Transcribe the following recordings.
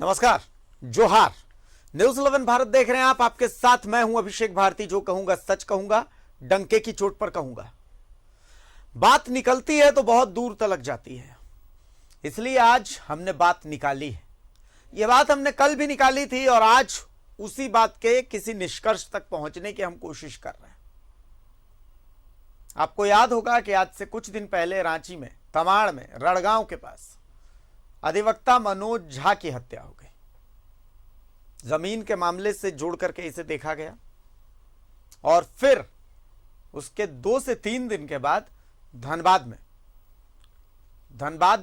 नमस्कार, जोहार। न्यूज 11 भारत देख रहे हैं आप। आपके साथ मैं हूं अभिषेक भारती। जो कहूंगा सच कहूंगा, डंके की चोट पर कहूंगा। बात निकलती है तो बहुत दूर तलक जाती है, इसलिए आज हमने बात निकाली है। यह बात हमने कल भी निकाली थी और आज उसी बात के किसी निष्कर्ष तक पहुंचने की हम कोशिश कर रहे हैं। आपको याद होगा कि आज से कुछ दिन पहले रांची में, तमाड़ में, रड़गांव के पास अधिवक्ता मनोज झा की हत्या हो गई। जमीन के मामले से जोड़ करके इसे देखा गया और फिर उसके 2 से 3 दिन के बाद धनबाद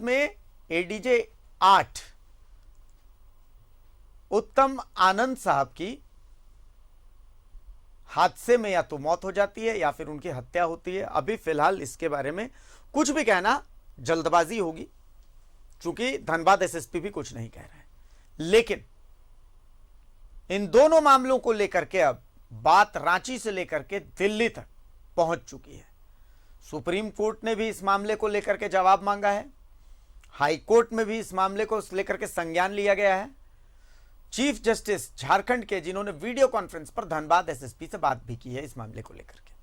में एडीजे 8 उत्तम आनंद साहब की हादसे में या तो मौत हो जाती है या फिर उनकी हत्या होती है। अभी फिलहाल इसके बारे में कुछ भी कहना जल्दबाजी होगी, चूंकि धनबाद एसएसपी भी कुछ नहीं कह रहे हैं। लेकिन इन दोनों मामलों को लेकर के अब बात रांची से लेकर के दिल्ली तक पहुंच चुकी है। सुप्रीम कोर्ट ने भी इस मामले को लेकर के जवाब मांगा है। हाई कोर्ट में भी इस मामले को लेकर के संज्ञान लिया गया है। चीफ जस्टिस झारखंड के, जिन्होंने वीडियो कॉन्फ्रेंस पर धनबाद एसएसपी से बात भी की है इस मामले को लेकर के,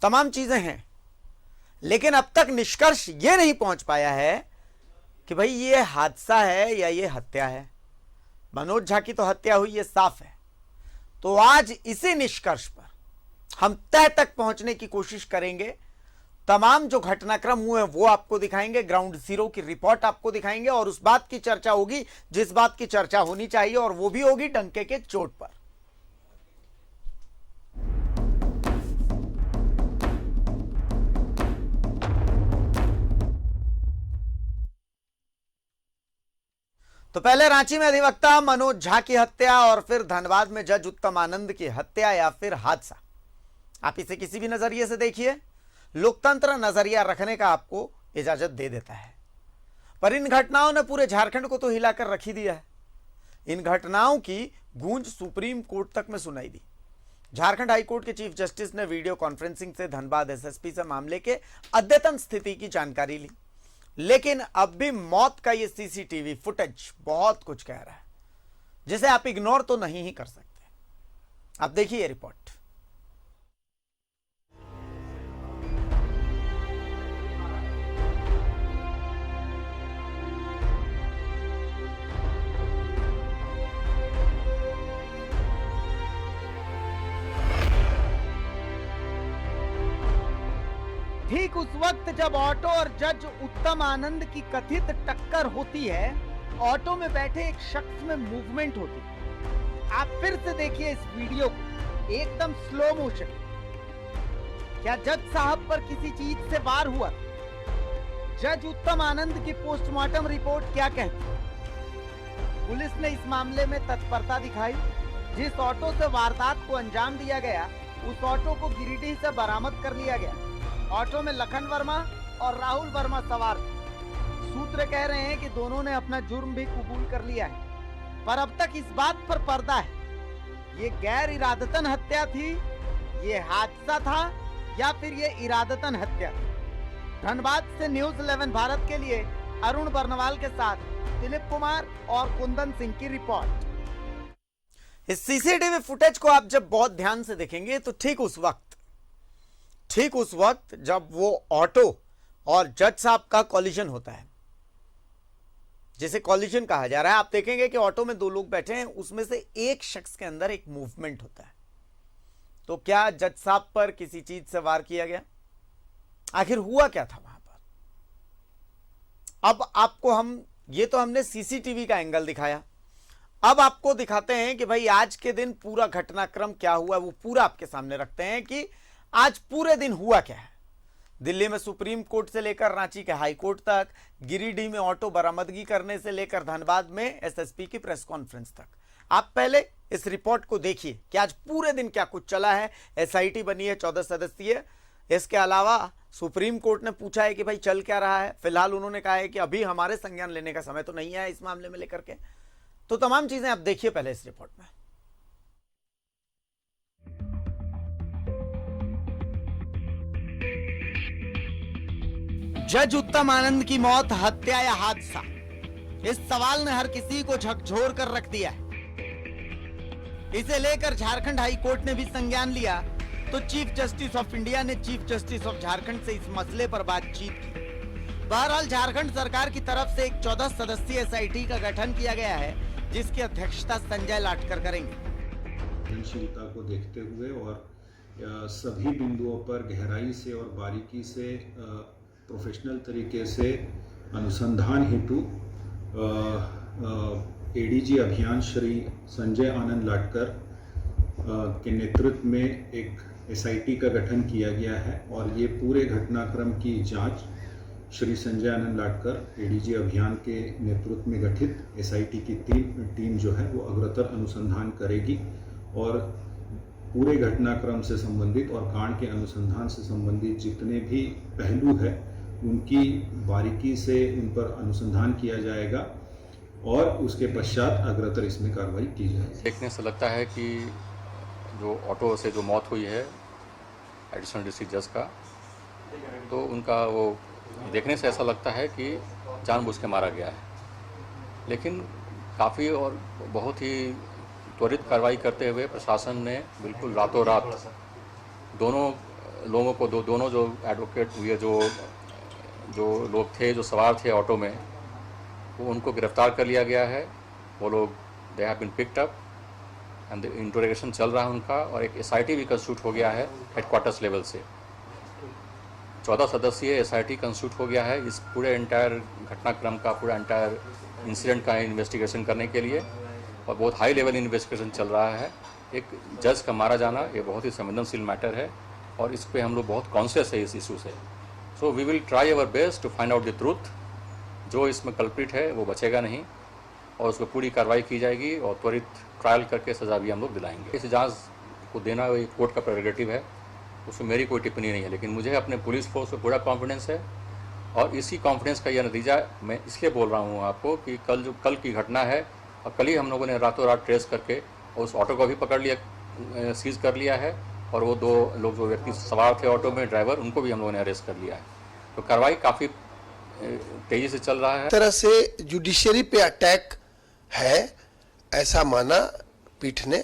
तमाम चीजें हैं। लेकिन अब तक निष्कर्ष यह नहीं पहुंच पाया है कि भाई ये हादसा है या ये हत्या है। मनोज झा की तो हत्या हुई, ये साफ है। तो आज इसी निष्कर्ष पर हम तह तक पहुंचने की कोशिश करेंगे। तमाम जो घटनाक्रम हुए हैं वो आपको दिखाएंगे, ग्राउंड जीरो की रिपोर्ट आपको दिखाएंगे और उस बात की चर्चा होगी जिस बात की चर्चा होनी चाहिए, और वो भी होगी डंके के चोट पर। तो पहले रांची में अधिवक्ता मनोज झा की हत्या और फिर धनबाद में जज उत्तम आनंद की हत्या या फिर हादसा। आप इसे किसी भी नजरिए से देखिए, लोकतंत्र नजरिया रखने का आपको इजाजत दे देता है। पर इन घटनाओं ने पूरे झारखंड को तो हिलाकर रख ही दिया है। इन घटनाओं की गूंज सुप्रीम कोर्ट तक में सुनाई दी। झारखंड हाईकोर्ट के चीफ जस्टिस ने वीडियो कॉन्फ्रेंसिंग से धनबाद एसएसपी से मामले के अद्यतन स्थिति की जानकारी ली। लेकिन अब भी मौत का ये सीसीटीवी फुटेज बहुत कुछ कह रहा है, जिसे आप इग्नोर तो नहीं ही कर सकते। आप देखिए रिपोर्ट। ठीक उस वक्त जब ऑटो और जज उत्तम आनंद की कथित टक्कर होती है, ऑटो में बैठे एक शख्स में मूवमेंट होती है। आप फिर से देखिए इस वीडियो को, एकदम स्लो मोशन। क्या जज साहब पर किसी चीज से वार हुआ? जज उत्तम आनंद की पोस्टमार्टम रिपोर्ट क्या कहती? पुलिस ने इस मामले में तत्परता दिखाई। जिस ऑटो से वारदात को अंजाम दिया गया, उस ऑटो को गिरिडीह से बरामद कर लिया गया। ऑटो में लखन वर्मा और राहुल वर्मा सवार थे। सूत्र कह रहे हैं कि दोनों ने अपना जुर्म भी कबूल कर लिया है, पर अब तक इस बात पर पर्दा है। ये गैर इरादतन हत्या थी, ये हादसा था या फिर ये इरादतन हत्या थी? धनबाद से न्यूज 11 भारत के लिए अरुण बर्नवाल के साथ दिलीप कुमार और कुंदन सिंह की रिपोर्ट। इस सीसीटीवी फुटेज को आप जब बहुत ध्यान से देखेंगे तो ठीक उस वक्त जब वो ऑटो और जज साहब का कॉलिजन होता है, जिसे कॉलिजन कहा जा रहा है, आप देखेंगे कि ऑटो में 2 लोग बैठे हैं, उसमें से एक शख्स के अंदर एक मूवमेंट होता है। तो क्या जज साहब पर किसी चीज से वार किया गया? आखिर हुआ क्या था वहां पर? अब आपको हमने सीसीटीवी का एंगल दिखाया। अब आपको दिखाते हैं कि भाई आज के दिन पूरा घटनाक्रम क्या हुआ, वो पूरा आपके सामने रखते हैं कि आज पूरे दिन हुआ क्या है। दिल्ली में सुप्रीम कोर्ट से लेकर रांची के हाई कोर्ट तक, गिरिडीह में ऑटो बरामदगी करने से लेकर धनबाद में एसएसपी की प्रेस कॉन्फ्रेंस तक। आप पहले इस रिपोर्ट को देखिए कि आज पूरे दिन क्या कुछ चला है। एसआईटी बनी है 14 सदस्यीय। इसके अलावा सुप्रीम कोर्ट ने पूछा है कि भाई चल क्या रहा है। फिलहाल उन्होंने कहा है कि अभी हमारे संज्ञान लेने का समय तो नहीं है इस मामले में लेकर के। तो तमाम चीजें आप देखिए पहले इस रिपोर्ट में। जज उत्तम आनंद की मौत हत्या या हादसा, इस सवाल ने हर किसी को झकझोर कर रख दिया है। इसे लेकर झारखंड हाई कोर्ट ने भी संज्ञान लिया तो चीफ जस्टिस ऑफ इंडिया ने चीफ जस्टिस ऑफ झारखंड से इस मसले पर बातचीत की। बहरहाल झारखंड सरकार की तरफ से एक 14 सदस्यीय एसआईटी का गठन किया गया है, जिसकी अध्यक्षता संजय लाटकर करेंगे। संवेदनशीलता को देखते हुए और सभी बिंदुओं पर गहराई से और बारीकी से प्रोफेशनल तरीके से अनुसंधान हेतु एडीजी अभियान श्री संजय आनंद लाटकर के नेतृत्व में एक एसआईटी का गठन किया गया है और ये पूरे घटनाक्रम की जांच श्री संजय आनंद लाटकर एडीजी अभियान के नेतृत्व में गठित एसआईटी की टीम जो है वो अग्रतर अनुसंधान करेगी और पूरे घटनाक्रम से संबंधित और कांड के अनुसंधान से संबंधित जितने भी पहलू हैं उनकी बारीकी से उन पर अनुसंधान किया जाएगा और उसके पश्चात अग्रतर इसमें कार्रवाई की जाएगी। देखने से लगता है कि जो ऑटो से जो मौत हुई है एडिशनल डिस्ट्रिक्ट जज का, तो उनका वो देखने से ऐसा लगता है कि जानबूझ के मारा गया है। लेकिन काफ़ी और बहुत ही त्वरित कार्रवाई करते हुए प्रशासन ने बिल्कुल रातों रात दोनों लोगों को दोनों जो एडवोकेट हुए जो लोग थे जो सवार थे ऑटो में, वो उनको गिरफ्तार कर लिया गया है। वो लोग they have been picked up and interrogation चल रहा है उनका, और एक एसआईटी भी कंस्टिट्यूट हो गया है हेडक्वार्टर्स लेवल से। 14 सदस्यीय एसआईटी कंस्टिट्यूट हो गया है इस पूरे एंटायर घटनाक्रम का, पूरा एंटायर इंसिडेंट का इन्वेस्टिगेशन करने के लिए, और बहुत हाई लेवल इन्वेस्टिगेशन चल रहा है। एक जज का मारा जाना ये बहुत ही संवेदनशील मैटर है और इस पे हम लोग बहुत कॉन्शियस है इस इशू से। So we will try our best to find out the truth. जो इसमें कल्प्रिट है वो बचेगा नहीं और उसको पूरी कार्रवाई की जाएगी और त्वरित ट्रायल करके सजा भी हम लोग दिलाएंगे। इस जांच को देना ये कोर्ट का प्रेरोगेटिव है, उसमें मेरी कोई टिप्पणी नहीं है, लेकिन मुझे अपने पुलिस फोर्स पर पूरा कॉन्फिडेंस है और इसी कॉन्फिडेंस का यह नतीजा मैं इसलिए बोल रहा हूँ आपको कि कल की घटना है और कल ही हम लोगों ने रातों रात ट्रेस करके उस ऑटो को भी पकड़ लिया, सीज कर लिया है, और वो 2 लोग जो व्यक्ति सवार थे ऑटो में ड्राइवर, उनको भी हम लोगों ने अरेस्ट कर लिया है। तो कार्रवाई काफ़ी तेजी से चल रहा है। तरह से जुडिशरी पे अटैक है ऐसा माना पीठ ने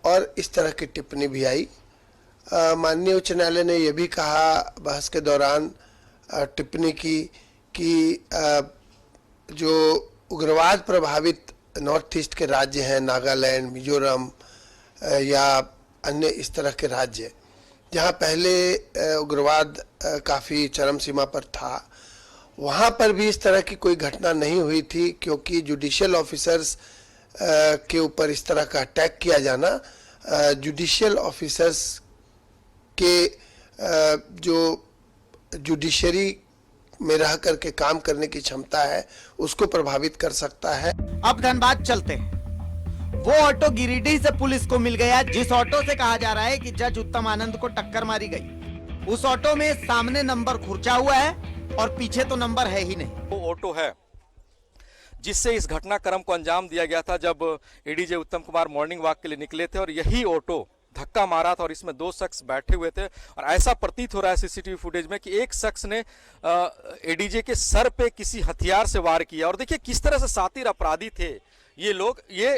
और इस तरह की टिप्पणी भी आई। माननीय उच्च न्यायालय ने यह भी कहा बहस के दौरान टिप्पणी की कि जो उग्रवाद प्रभावित नॉर्थ ईस्ट के राज्य हैं, नागालैंड, मिजोरम या अन्य इस तरह के राज्य जहां पहले उग्रवाद काफ़ी चरम सीमा पर था, वहां पर भी इस तरह की कोई घटना नहीं हुई थी, क्योंकि जुडिशियल ऑफिसर्स के ऊपर इस तरह का अटैक किया जाना जुडिशियल ऑफिसर्स के जो जुडिशरी में रह करके काम करने की क्षमता है उसको प्रभावित कर सकता है। अब धनबाद चलते हैं। वो ऑटो गिरिडीह से पुलिस को मिल गया जिस ऑटो से कहा जा रहा है कि जज उत्तम आनंद को टक्कर मारी गई। उस ऑटो में सामने नंबर खुर्चा हुआ है और पीछे तो नंबर है ही नहीं। वो ऑटो है जिससे इस घटनाक्रम को अंजाम दिया गया था जब एडीजे उत्तम कुमार मॉर्निंग वॉक के लिए निकले थे और यही ऑटो धक्का मारा था और इसमें 2 शख्स बैठे हुए थे और ऐसा प्रतीत हो रहा है सीसीटीवी फुटेज में कि एक शख्स ने एडीजे के सर पे किसी हथियार से वार किया। और देखिए किस तरह से शातिर अपराधी थे ये लोग। ये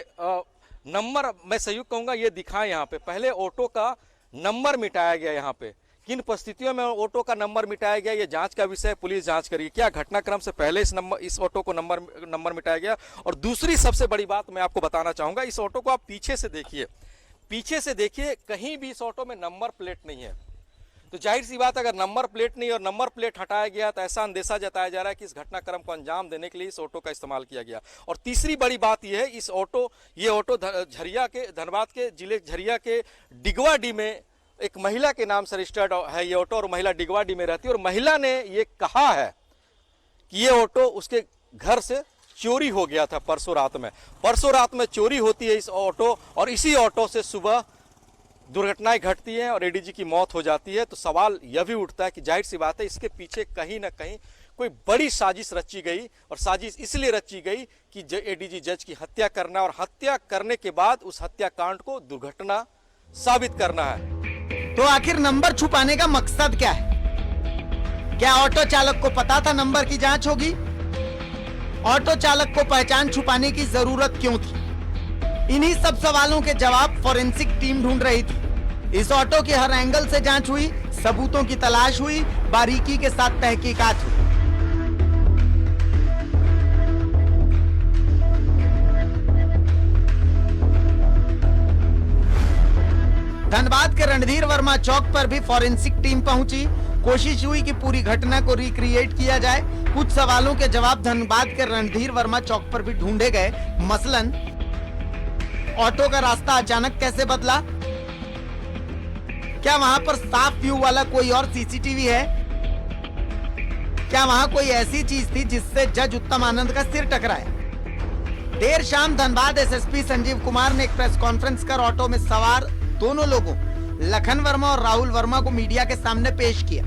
नंबर मैं संयुक्त कहूंगा ये दिखाएं यहाँ पे। पहले ऑटो का नंबर मिटाया गया, यहाँ पे किन परिस्थितियों में ऑटो का नंबर मिटाया गया ये जांच का विषय, पुलिस जांच करेगी। क्या घटनाक्रम से पहले इस ऑटो को नंबर मिटाया गया? और दूसरी सबसे बड़ी बात मैं आपको बताना चाहूंगा, इस ऑटो को आप पीछे से देखिए, पीछे से देखिए, कहीं भी इस ऑटो में नंबर प्लेट नहीं है। तो जाहिर सी बात अगर नंबर प्लेट नहीं और नंबर प्लेट हटाया गया तो ऐसा अंदेशा जताया जा रहा है कि इस घटनाक्रम को अंजाम देने के लिए इस ऑटो का इस्तेमाल किया गया। और तीसरी बड़ी बात यह है ये ऑटो झरिया के, धनबाद के जिले झरिया के डिगवाडी में एक महिला के नाम से रजिस्टर्ड है ये ऑटो और महिला डिगवाडी में रहती है। और महिला ने ये कहा है कि ये ऑटो उसके घर से चोरी हो गया था परसों रात में चोरी होती है इस ऑटो और इसी ऑटो से सुबह दुर्घटनाएं घटती हैं और एडीजी की मौत हो जाती है। तो सवाल यह भी उठता है कि जाहिर सी बात है इसके पीछे कहीं ना कहीं कोई बड़ी साजिश रची गई और साजिश इसलिए रची गई कि एडीजी जज की हत्या करना और हत्या करने के बाद उस हत्याकांड को दुर्घटना साबित करना है। तो आखिर नंबर छुपाने का मकसद क्या है? क्या ऑटो चालक को पता था नंबर की जांच होगी? ऑटो चालक को पहचान छुपाने की जरूरत क्यों थी? इन्हीं सब सवालों के जवाब फॉरेंसिक टीम ढूंढ रही थी। इस ऑटो की हर एंगल से जांच हुई, सबूतों की तलाश हुई, बारीकी के साथ तहकीकात हुई। धनबाद के रणधीर वर्मा चौक पर भी फॉरेंसिक टीम पहुंची। कोशिश हुई कि पूरी घटना को रिक्रिएट किया जाए। कुछ सवालों के जवाब धनबाद के रणधीर वर्मा चौक पर भी ढूंढे गए। मसलन ऑटो का रास्ता अचानक कैसे बदला? क्या वहां पर साफ व्यू वाला कोई और सीसीटीवी है? क्या वहां कोई ऐसी चीज थी जिससे जज उत्तम आनंद का सिर टकराया? देर शाम धनबाद एसएसपी संजीव कुमार ने एक प्रेस कॉन्फ्रेंस कर ऑटो में सवार दोनों लोगों लखन वर्मा और राहुल वर्मा को मीडिया के सामने पेश किया,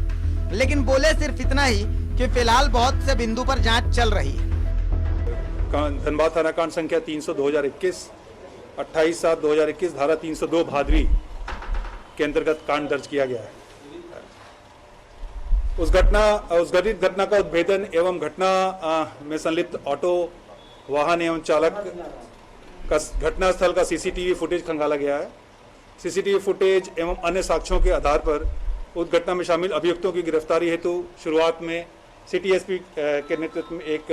लेकिन बोले सिर्फ इतना ही कि फिलहाल बहुत से बिंदु पर जांच चल रही है। धनबाद थाना कांड संख्या 300/2021 28/7/2021 धारा 302 भादवी के अंतर्गत कांड दर्ज किया गया है। उस घटित घटना का उद्भेदन एवं घटना में संलिप्त ऑटो वाहन एवं चालक का घटनास्थल का सीसीटीवी फुटेज खंगाला गया है। सीसीटीवी फुटेज एवं अन्य साक्ष्यों के आधार पर उस घटना में शामिल अभियुक्तों की गिरफ्तारी हेतु शुरुआत में सिटी एसपी के नेतृत्व में एक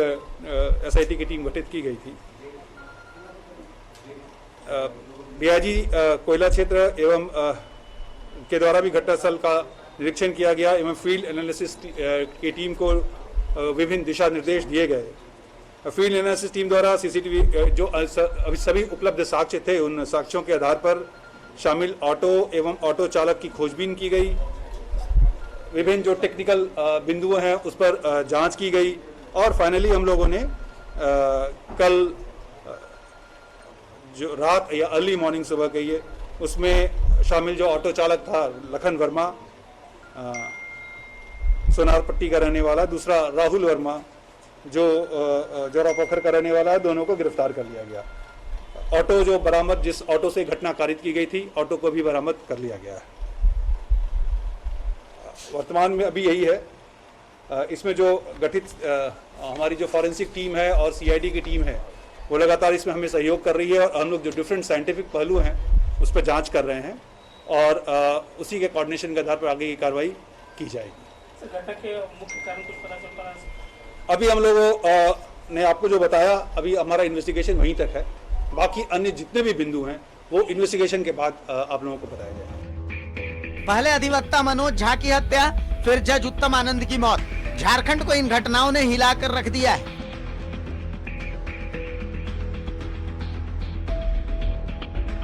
एसआईटी की टीम गठित की गई थी। डीआईजी कोयला क्षेत्र एवं के द्वारा भी घटनास्थल का निरीक्षण किया गया एवं फील्ड एनालिसिस की टीम को विभिन्न दिशा निर्देश दिए गए। फील्ड एनालिसिस टीम द्वारा सीसीटीवी जो अभी सभी उपलब्ध साक्ष्य थे, उन साक्ष्यों के आधार पर शामिल ऑटो एवं ऑटो चालक की खोजबीन की गई। विभिन्न जो टेक्निकल बिंदु हैं उस पर जांच की गई और फाइनली हम लोगों ने कल जो रात या अर्ली मॉर्निंग सुबह कहिए उसमें शामिल जो ऑटो चालक था लखन वर्मा सोनारपट्टी का रहने वाला, दूसरा राहुल वर्मा जो जोरापोखर का रहने वाला है, दोनों को गिरफ्तार कर लिया गया। ऑटो जो बरामद जिस ऑटो से घटना कारित की गई थी, ऑटो को भी बरामद कर लिया गया है। वर्तमान में अभी यही है। इसमें जो गठित हमारी जो फॉरेंसिक टीम है और सीआईडी की टीम है वो लगातार इसमें हमें सहयोग कर रही है और हम लोग जो डिफरेंट साइंटिफिक पहलू हैं उस पर जांच कर रहे हैं और उसी के कोऑर्डिनेशन के आधार पर आगे की कार्रवाई की जाएगी। घटना के मुख्य कारण कुछ पता चल पाया? अभी हम लोगों ने आपको जो बताया, अभी हमारा इन्वेस्टिगेशन वहीं तक है। बाकी अन्य जितने भी बिंदु हैं वो इन्वेस्टिगेशन के बाद आप लोगों को बताया जाएगा। पहले अधिवक्ता मनोज झा की हत्या, फिर जज उत्तम आनंद की मौत। झारखंड को इन घटनाओं ने हिलाकर रख दिया है।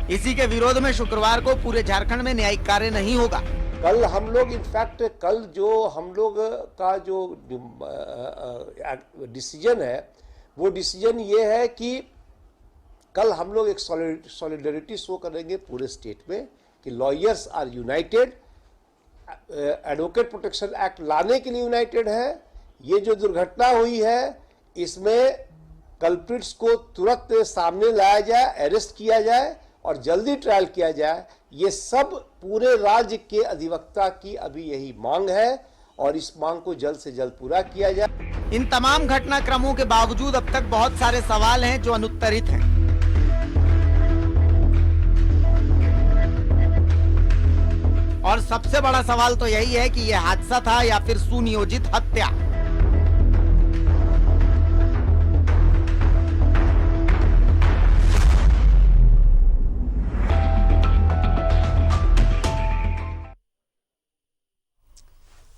इसी के विरोध में शुक्रवार को पूरे झारखंड में न्यायिक कार्य नहीं होगा। कल हम लोग इनफैक्ट कल जो हम लोग का जो डिसीजन है वो डिसीजन ये है कि कल हम लोग एक सॉलिडरिटी शो करेंगे पूरे स्टेट में कि lawyers are united, advocate protection act लाने के लिए यूनाइटेड है। ये जो दुर्घटना हुई है इसमें कल्प्रिट्स को तुरंत सामने लाया जाए, अरेस्ट किया जाए और जल्दी ट्रायल किया जाए। ये सब पूरे राज्य के अधिवक्ता की अभी यही मांग है और इस मांग को जल्द से जल्द पूरा किया जाए। इन तमाम घटनाक्रमों के बावजूद अब तक बहुत सारे सवाल हैं जो अनुत्तरित हैं। और सबसे बड़ा सवाल तो यही है कि यह हादसा था या फिर सुनियोजित हत्या।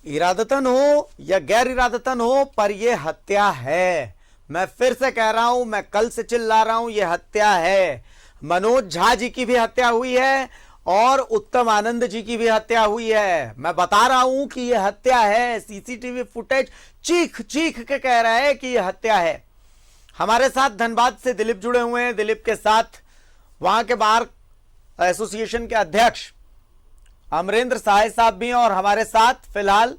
इरादतन हो या गैर इरादतन हो, पर यह हत्या है। मैं फिर से कह रहा हूं, मैं कल से चिल्ला रहा हूं, यह हत्या है। मनोज झा जी की भी हत्या हुई है और उत्तम आनंद जी की भी हत्या हुई है। मैं बता रहा हूं कि यह हत्या है। सीसीटीवी फुटेज चीख चीख के कह रहा है कि यह हत्या है। हमारे साथ धनबाद से दिलीप जुड़े हुए हैं। दिलीप के साथ वहां के बार एसोसिएशन के अध्यक्ष अमरेंद्र सहाय साहब भी हैं और हमारे साथ फिलहाल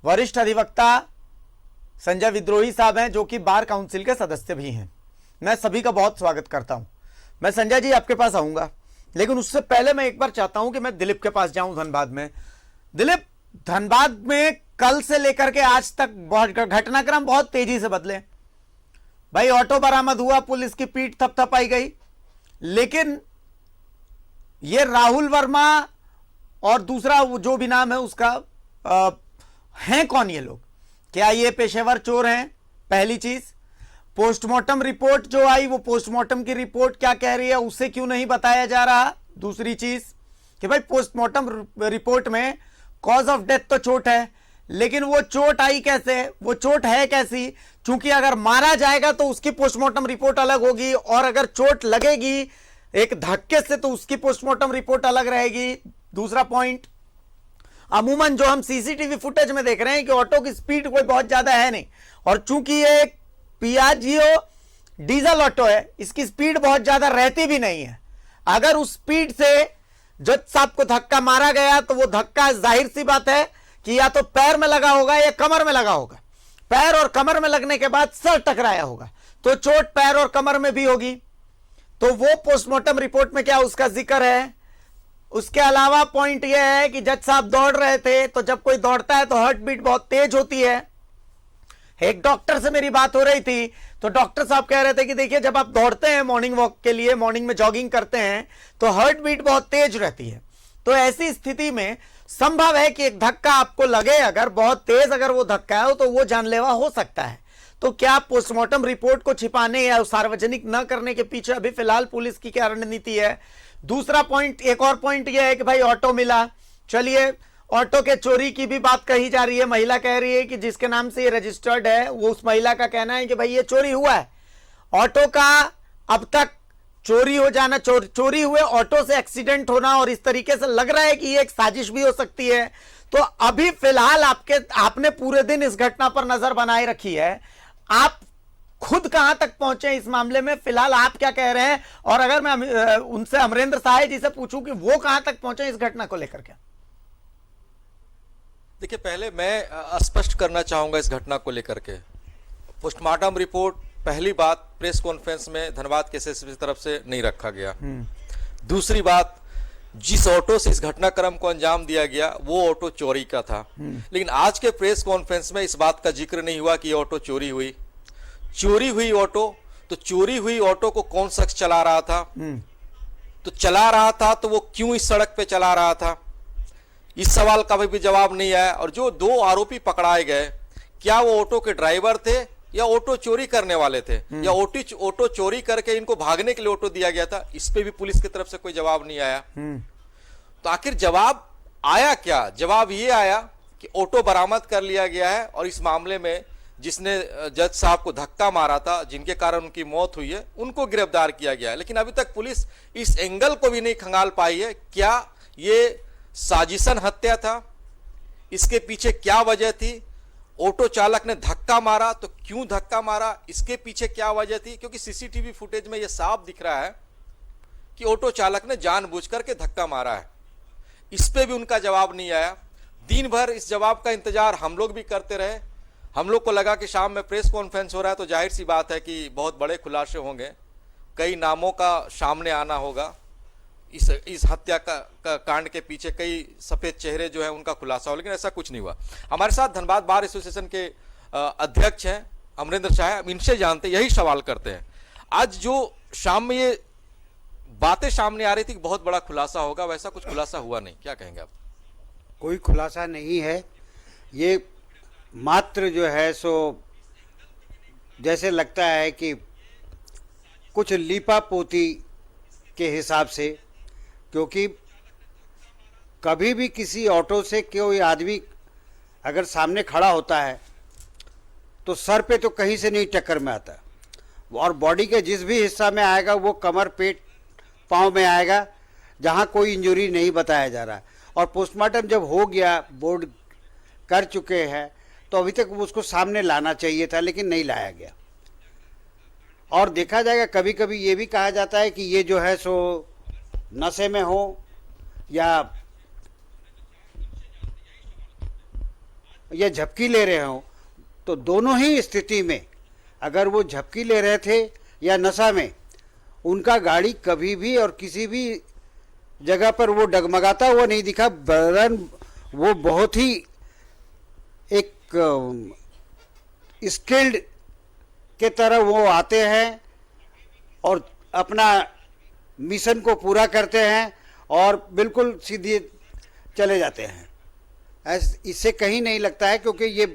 वरिष्ठ अधिवक्ता संजय विद्रोही साहब हैं जो कि बार काउंसिल के सदस्य भी हैं। मैं सभी का बहुत स्वागत करता हूं। मैं संजय जी आपके पास आऊंगा, लेकिन उससे पहले मैं एक बार चाहता हूं कि मैं दिलीप के पास जाऊं धनबाद में। दिलीप, धनबाद में कल से लेकर के आज तक बहुत घटनाक्रम बहुत तेजी से बदले। भाई ऑटो बरामद हुआ, पुलिस की पीठ थपथपाई गई, लेकिन ये राहुल वर्मा और दूसरा जो भी नाम है उसका हैं कौन ये लोग? क्या ये पेशेवर चोर हैं? पहली चीज। पोस्टमार्टम रिपोर्ट जो आई, वो पोस्टमार्टम की रिपोर्ट क्या कह रही है उसे क्यों नहीं बताया जा रहा? दूसरी चीज कि भाई पोस्टमार्टम रिपोर्ट में कॉज ऑफ डेथ तो चोट है, लेकिन वो चोट आई कैसे, वो चोट है कैसी? क्योंकि अगर मारा जाएगा तो उसकी पोस्टमार्टम रिपोर्ट अलग होगी, और अगर चोट लगेगी एक धक्के से तो उसकी पोस्टमार्टम रिपोर्ट अलग रहेगी। दूसरा पॉइंट, अमूमन जो हम सीसीटीवी फुटेज में देख रहे हैं कि ऑटो की स्पीड कोई बहुत ज्यादा है नहीं, और चूंकि ये एक पियाजियो डीजल ऑटो है, इसकी स्पीड बहुत ज्यादा रहती भी नहीं है। अगर उस स्पीड से जज साहब को धक्का मारा गया तो वो धक्का जाहिर सी बात है कि या तो पैर में लगा होगा या कमर में लगा होगा। पैर और कमर में लगने के बाद सर टकराया होगा, तो चोट पैर और कमर में भी होगी। तो वो पोस्टमार्टम रिपोर्ट में क्या उसका जिक्र है? उसके अलावा पॉइंट यह है कि जज साहब दौड़ रहे थे, तो जब कोई दौड़ता है तो हार्ट बीट बहुत तेज होती है। एक डॉक्टर से मेरी बात हो रही थी, तो डॉक्टर साहब कह रहे थे कि देखिए जब आप दौड़ते हैं मॉर्निंग वॉक के लिए, मॉर्निंग में जॉगिंग करते हैं, तो हार्ट बीट बहुत तेज रहती है। तो ऐसी स्थिति में संभव है कि एक धक्का आपको लगे, अगर बहुत तेज अगर वो धक्का है तो वो जानलेवा हो सकता है। तो क्या पोस्टमार्टम रिपोर्ट को छिपाने या सार्वजनिक न करने के पीछे अभी फिलहाल पुलिस की क्या रणनीति है? दूसरा पॉइंट, एक और पॉइंट यह है कि भाई ऑटो मिला, चलिए ऑटो के चोरी की भी बात कही जा रही है। महिला कह रही है कि जिसके नाम से ये रजिस्टर्ड है, वो उस महिला का कहना है कि भाई ये चोरी हुआ है। ऑटो का अब तक चोरी हो जाना, चोरी हुए ऑटो से एक्सीडेंट होना, और इस तरीके से लग रहा है कि ये एक साजिश भी हो सकती है। तो अभी फिलहाल आपने पूरे दिन इस घटना पर नजर बनाए रखी है, आप खुद कहां तक पहुंचे इस मामले में? फिलहाल आप क्या कह रहे हैं? और अगर मैं उनसे अमरेंद्र साहे जी से पूछूं कि वो कहां तक पहुंचे इस घटना को लेकर के? देखिए, पहले मैं स्पष्ट करना चाहूंगा इस घटना को लेकर के। पोस्टमार्टम रिपोर्ट, पहली बात, प्रेस कॉन्फ्रेंस में धनबाद के एसएसपी की तरफ से नहीं रखा गया। दूसरी बात, जिस ऑटो से इस घटनाक्रम को अंजाम दिया गया वो ऑटो चोरी का था, लेकिन आज के प्रेस कॉन्फ्रेंस में इस बात का जिक्र नहीं हुआ कि ये ऑटो चोरी हुई। चोरी हुई ऑटो, तो चोरी हुई ऑटो को कौन शख्स चला रहा था? तो चला रहा था तो वो क्यों इस सड़क पे चला रहा था? इस सवाल का भी जवाब नहीं आया। और जो दो आरोपी पकड़ाए गए, क्या वो ऑटो के ड्राइवर थे या ऑटो चोरी करने वाले थे, या ऑटो चोरी करके इनको भागने के लिए ऑटो दिया गया था? इस पे भी पुलिस की तरफ से कोई जवाब नहीं आया। तो आखिर जवाब आया क्या? जवाब ये आया कि ऑटो बरामद कर लिया गया है, और इस मामले में जिसने जज साहब को धक्का मारा था, जिनके कारण उनकी मौत हुई है, उनको गिरफ्तार किया गया है। लेकिन अभी तक पुलिस इस एंगल को भी नहीं खंगाल पाई है, क्या ये साजिशन हत्या था? इसके पीछे क्या वजह थी? ऑटो चालक ने धक्का मारा तो क्यों धक्का मारा, इसके पीछे क्या वजह थी? क्योंकि सीसीटीवी फुटेज में यह साफ दिख रहा है कि ऑटो चालक ने जानबूझकर के धक्का मारा है। इस पे भी उनका जवाब नहीं आया। दिन भर इस जवाब का इंतजार हम लोग भी करते रहे। हम लोग को लगा कि शाम में प्रेस कॉन्फ्रेंस हो रहा है तो जाहिर सी बात है कि बहुत बड़े खुलासे होंगे, कई नामों का सामने आना होगा, इस हत्या का कांड के पीछे कई सफेद चेहरे जो है उनका खुलासा हो, लेकिन ऐसा कुछ नहीं हुआ। हमारे साथ धनबाद बार एसोसिएशन के अध्यक्ष हैं अमरेंद्र शाह, हम इनसे जानते, यही सवाल करते हैं। आज जो शाम में ये बातें सामने आ रही थी कि बहुत बड़ा खुलासा होगा, वैसा कुछ खुलासा हुआ नहीं, क्या कहेंगे आप? कोई खुलासा नहीं है। ये मात्र जो है सो जैसे लगता है कि कुछ लीपा पोती के हिसाब से, क्योंकि कभी भी किसी ऑटो से कोई आदमी अगर सामने खड़ा होता है तो सर पे तो कहीं से नहीं टक्कर में आता, और बॉडी के जिस भी हिस्सा में आएगा वो कमर, पेट, पाँव में आएगा, जहाँ कोई इंजरी नहीं बताया जा रहा। और पोस्टमार्टम जब हो गया, बोर्ड कर चुके हैं, तो अभी तक उसको सामने लाना चाहिए था, लेकिन नहीं लाया गया। और देखा जाएगा, कभी कभी ये भी कहा जाता है कि ये जो है सो नशे में हो या झपकी ले रहे हो, तो दोनों ही स्थिति में अगर वो झपकी ले रहे थे या नशा में, उनका गाड़ी कभी भी और किसी भी जगह पर वो डगमगाता हुआ नहीं दिखा। वरन वो बहुत ही एक स्किल्ड के तरह वो आते हैं और अपना मिशन को पूरा करते हैं और बिल्कुल सीधे चले जाते हैं। इससे कहीं नहीं लगता है, क्योंकि ये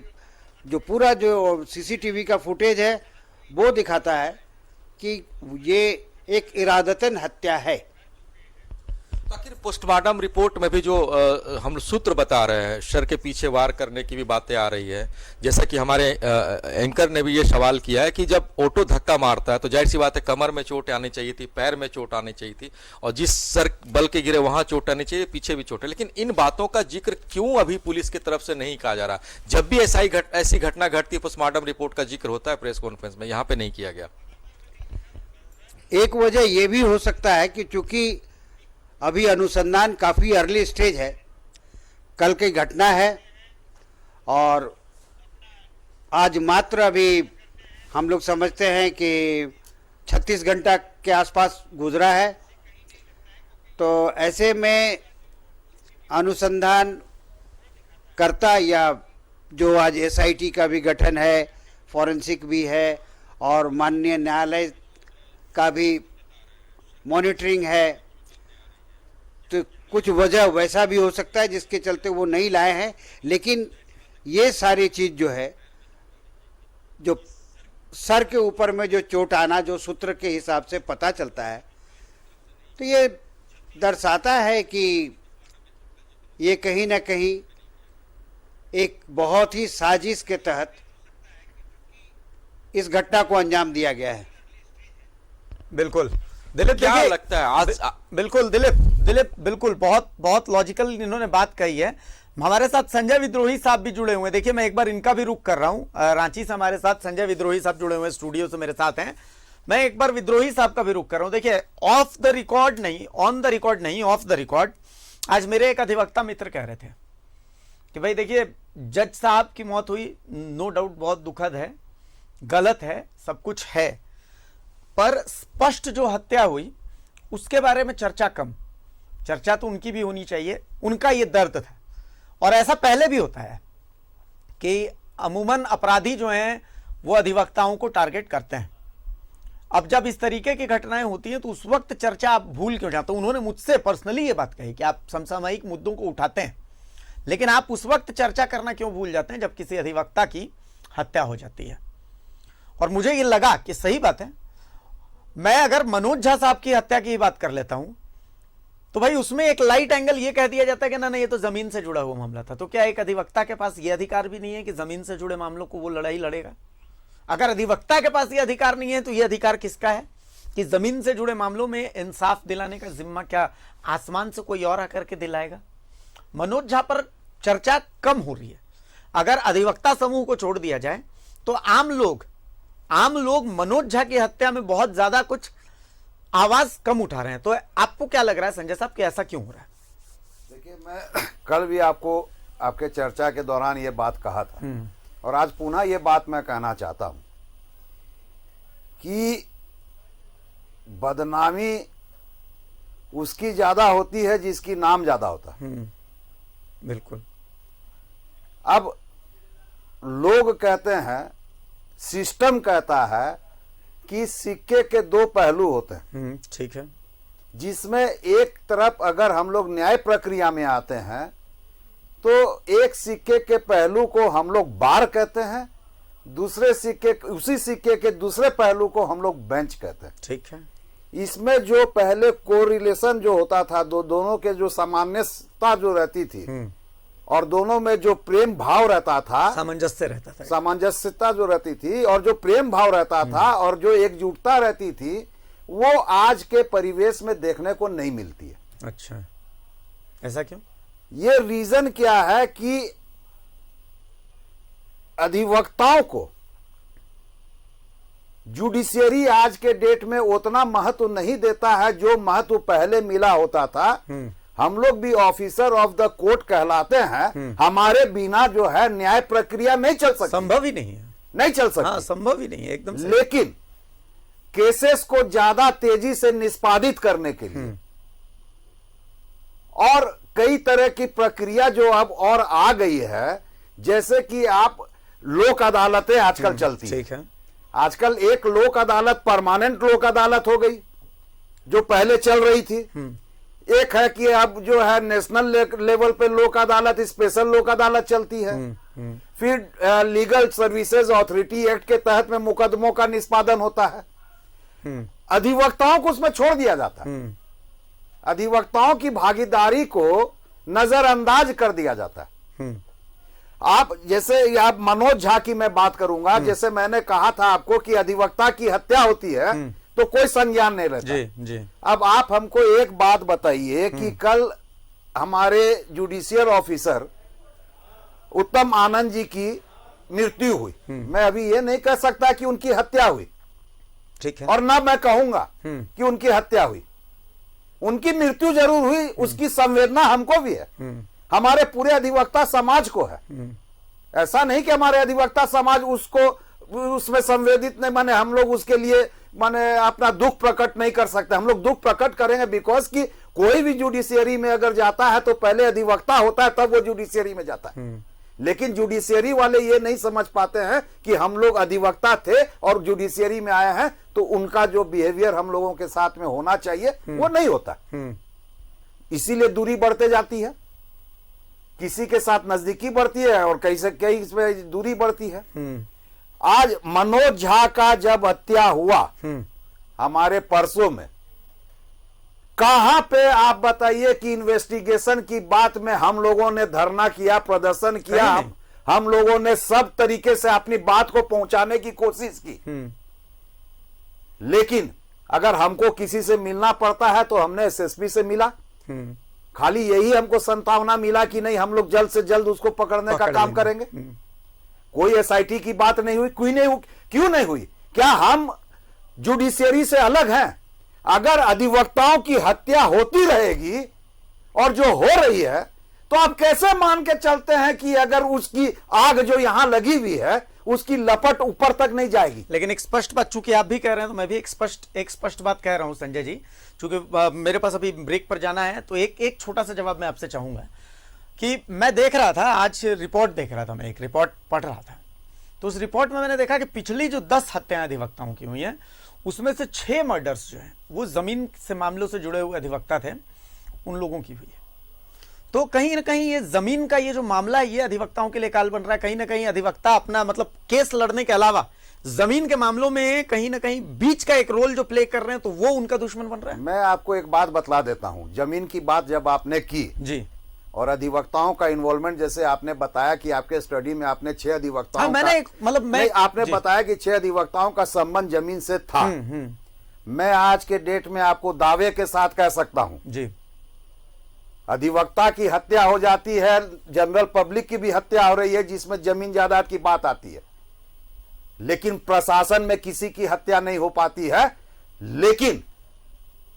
जो पूरा जो सीसीटीवी का फुटेज है वो दिखाता है कि ये एक इरादतन हत्या है। आखिर पोस्टमार्टम रिपोर्ट में भी जो हम सूत्र बता रहे हैं, शर के पीछे वार करने की भी बातें आ रही है। जैसा कि हमारे एंकर ने भी ये सवाल किया है कि जब ऑटो धक्का मारता है तो जाहिर सी बात है कमर में चोट आनी चाहिए थी, पैर में चोट आनी चाहिए थी, और जिस सर बल के गिरे वहां चोट आनी चाहिए, पीछे भी चोट है। लेकिन इन बातों का जिक्र क्यों अभी पुलिस की तरफ से नहीं कहा जा रहा? जब भी ऐसी घटना घटती है पोस्टमार्टम रिपोर्ट का जिक्र होता है प्रेस कॉन्फ्रेंस में, यहाँ पे नहीं किया गया। एक वजह यह भी हो सकता है कि चूंकि अभी अनुसंधान काफ़ी अर्ली स्टेज है, कल की घटना है और आज मात्र अभी हम लोग समझते हैं कि 36 घंटा के आसपास गुजरा है, तो ऐसे में अनुसंधान करता या जो आज एसआईटी का भी गठन है, फॉरेंसिक भी है और माननीय न्यायालय का भी मॉनिटरिंग है, तो कुछ वजह वैसा भी हो सकता है जिसके चलते वो नहीं लाए हैं। लेकिन ये सारी चीज़ जो है, जो सर के ऊपर में जो चोट आना जो सूत्र के हिसाब से पता चलता है, तो ये दर्शाता है कि ये कहीं ना कहीं एक बहुत ही साजिश के तहत इस घटना को अंजाम दिया गया है। बिल्कुल दिलीप, क्या देखिए लगता है आज बिल्कुल दिलीप बिल्कुल बहुत लॉजिकल इन्होंने बात कही है। हमारे साथ संजय विद्रोही साहब भी जुड़े हुए हैं। देखिए मैं एक बार इनका भी रुख कर रहा हूं, रांची से हमारे साथ संजय विद्रोही साहब जुड़े हुए हैं, स्टूडियो से मेरे साथ हैं। मैं एक बार विद्रोही साहब का भी रुख कर रहा हूं। देखिए ऑफ द रिकॉर्ड नहीं, ऑन द रिकॉर्ड नहीं, ऑफ द रिकॉर्ड आज मेरे एक अधिवक्ता मित्र कह रहे थे कि भाई देखिए जज साहब की मौत हुई, नो डाउट बहुत दुखद है, गलत है, सब कुछ है, पर स्पष्ट जो हत्या हुई उसके बारे में चर्चा कम। चर्चा तो उनकी भी होनी चाहिए, उनका ये दर्द था। और ऐसा पहले भी होता है कि अमूमन अपराधी जो हैं वो अधिवक्ताओं को टारगेट करते हैं। अब जब इस तरीके की घटनाएं होती हैं तो उस वक्त चर्चा आप भूल क्यों जाते हो? उन्होंने मुझसे पर्सनली ये बात कही कि आप समसामयिक मुद्दों को उठाते हैं, लेकिन आप उस वक्त चर्चा करना क्यों भूल जाते हैं जब किसी अधिवक्ता की हत्या हो जाती है। और मुझे ये लगा कि सही बात है, मैं अगर मनोज झा साहब की हत्या की बात कर लेता हूं तो भाई उसमें एक लाइट एंगल ये कह दिया जाता है कि ना ये तो जमीन से जुड़ा हुआ मामला था। तो क्या एक अधिवक्ता के पास ये अधिकार भी नहीं है कि जमीन से जुड़े मामलों को वो लड़ाई लड़ेगा? अगर अधिवक्ता के पास ये अधिकार नहीं है तो ये अधिकार किसका है कि जमीन से जुड़े मामलों में इंसाफ दिलाने का जिम्मा क्या आसमान से कोई और आकर के दिलाएगा? मनोज झा पर चर्चा कम हो रही है। अगर अधिवक्ता समूह को छोड़ दिया जाए तो आम लोग मनोज झा की हत्या में बहुत ज्यादा कुछ आवाज कम उठा रहे हैं। तो आपको क्या लग रहा है संजय साहब कि ऐसा क्यों हो रहा है? देखिए, मैं कल भी आपको आपके चर्चा के दौरान ये बात कहा था और आज पुनः ये बात मैं कहना चाहता हूं कि बदनामी उसकी ज्यादा होती है जिसकी नाम ज्यादा होता है। बिल्कुल। अब लोग कहते हैं, सिस्टम कहता है कि सिक्के के दो पहलू होते हैं। ठीक है। जिसमें एक तरफ अगर हम लोग न्याय प्रक्रिया में आते हैं तो एक सिक्के के पहलू को हम लोग बार कहते हैं, उसी सिक्के के दूसरे पहलू को हम लोग बेंच कहते हैं। ठीक है। इसमें जो पहले कोरिलेशन जो होता था, दोनों के जो सामान्यता जो रहती थी और दोनों में जो प्रेम भाव रहता था, सामंजस्य रहता था, सामंजस्यता जो रहती थी और जो प्रेम भाव रहता था और जो एकजुटता रहती थी, वो आज के परिवेश में देखने को नहीं मिलती है। अच्छा, ऐसा क्यों? ये रीजन क्या है कि अधिवक्ताओं को जुडिशियरी आज के डेट में उतना महत्व नहीं देता है जो महत्व पहले मिला होता था। हम लोग भी ऑफिसर ऑफ द कोर्ट कहलाते हैं, हमारे बिना जो है न्याय प्रक्रिया नहीं चल सकती, संभव ही नहीं है, नहीं चल सकती। हाँ, संभव ही नहीं है एकदम से। लेकिन केसेस को ज्यादा तेजी से निष्पादित करने के लिए और कई तरह की प्रक्रिया जो अब और आ गई है, जैसे कि आप लोक अदालतें आजकल चलती ठीक है। आजकल एक लोक अदालत परमानेंट लोक अदालत हो गई, जो पहले चल रही थी। एक है कि अब जो है नेशनल लेवल पे लोक अदालत, स्पेशल लोक अदालत चलती है। फिर लीगल सर्विसेज अथॉरिटी एक्ट के तहत में मुकदमों का निष्पादन होता है। अधिवक्ताओं को उसमें छोड़ दिया जाता है, अधिवक्ताओं की भागीदारी को नजरअंदाज कर दिया जाता है। आप जैसे आप मनोज झा की मैं बात करूंगा, जैसे मैंने कहा था आपको कि अधिवक्ता की हत्या होती है तो कोई संज्ञान नहीं लेता। जी। अब आप हमको एक बात बताइए कि कल हमारे जुडिशियल ऑफिसर उत्तम आनंद जी की मृत्यु हुई, मैं अभी ये नहीं कह सकता कि उनकी हत्या हुई, ठीक है, और ना मैं कहूंगा कि उनकी हत्या हुई। उनकी मृत्यु जरूर हुई, उसकी संवेदना हमको भी है, हमारे पूरे अधिवक्ता समाज को है। ऐसा नहीं कि हमारे अधिवक्ता समाज उसको उसमें संवेदित नहीं, माने हम लोग उसके लिए माने अपना दुख प्रकट नहीं कर सकते। हम लोग दुख प्रकट करेंगे बिकॉज कि कोई भी जुडिशियरी में अगर जाता है तो पहले अधिवक्ता होता है, तब वो जुडिशियरी में जाता है। लेकिन जुडिशियरी वाले ये नहीं समझ पाते हैं कि हम लोग अधिवक्ता थे और जुडिशियरी में आए हैं, तो उनका जो बिहेवियर हम लोगों के साथ में होना चाहिए वो नहीं होता। इसीलिए दूरी बढ़ते जाती है, किसी के साथ नजदीकी बढ़ती है और कहीं से कहीं इसमें दूरी बढ़ती है। आज मनोज झा का जब हत्या हुआ हमारे परसों में, कहां पे आप बताइए कि इन्वेस्टिगेशन की बात में हम लोगों ने धरना किया, प्रदर्शन किया, हम लोगों ने सब तरीके से अपनी बात को पहुंचाने की कोशिश की। लेकिन अगर हमको किसी से मिलना पड़ता है तो हमने एसएसपी से मिला, खाली यही हमको संभावना मिला कि नहीं हम लोग जल्द से जल्द उसको पकड़ने का काम करेंगे। कोई एसआईटी की बात नहीं हुई, क्यों नहीं हुई? क्या हम जुडिशियरी से अलग हैं? अगर अधिवक्ताओं की हत्या होती रहेगी और जो हो रही है, तो आप कैसे मान के चलते हैं कि अगर उसकी आग जो यहां लगी हुई है उसकी लपट ऊपर तक नहीं जाएगी? लेकिन एक स्पष्ट बात, चूंकि आप भी कह रहे हैं तो मैं भी एक स्पष्ट बात कह रहा हूं संजय जी, चूंकि मेरे पास अभी ब्रेक पर जाना है, तो एक छोटा सा जवाब मैं आपसे चाहूंगा कि मैं देख रहा था, आज रिपोर्ट देख रहा था, मैं एक रिपोर्ट पढ़ रहा था, तो उस रिपोर्ट में मैंने देखा कि पिछली जो 10 हत्याएं अधिवक्ताओं की हुई हैं उसमें से 6 मर्डर्स जो हैं वो जमीन से मामलों से जुड़े हुए अधिवक्ता थे, उन लोगों की हुई है। तो कहीं ना कहीं ये जमीन का ये जो मामला है ये अधिवक्ताओं के लिए काल बन रहा है। कहीं ना कहीं अधिवक्ता अपना मतलब केस लड़ने के अलावा जमीन के मामलों में कहीं ना कहीं बीच का एक रोल जो प्ले कर रहे हैं तो वो उनका दुश्मन बन रहा है। मैं आपको एक बात बतला देता हूं, जमीन की बात जब आपने की जी, और अधिवक्ताओं का इन्वॉल्वमेंट, जैसे आपने बताया कि आपके स्टडी में आपने 6 अधिवक्ताओं आपने बताया कि 6 अधिवक्ताओं का संबंध जमीन से था। मैं आज के डेट में आपको दावे के साथ कह सकता हूं जी, अधिवक्ता की हत्या हो जाती है, जनरल पब्लिक की भी हत्या हो रही है जिसमें जमीन जायदाद की बात आती है, लेकिन प्रशासन में किसी की हत्या नहीं हो पाती है। लेकिन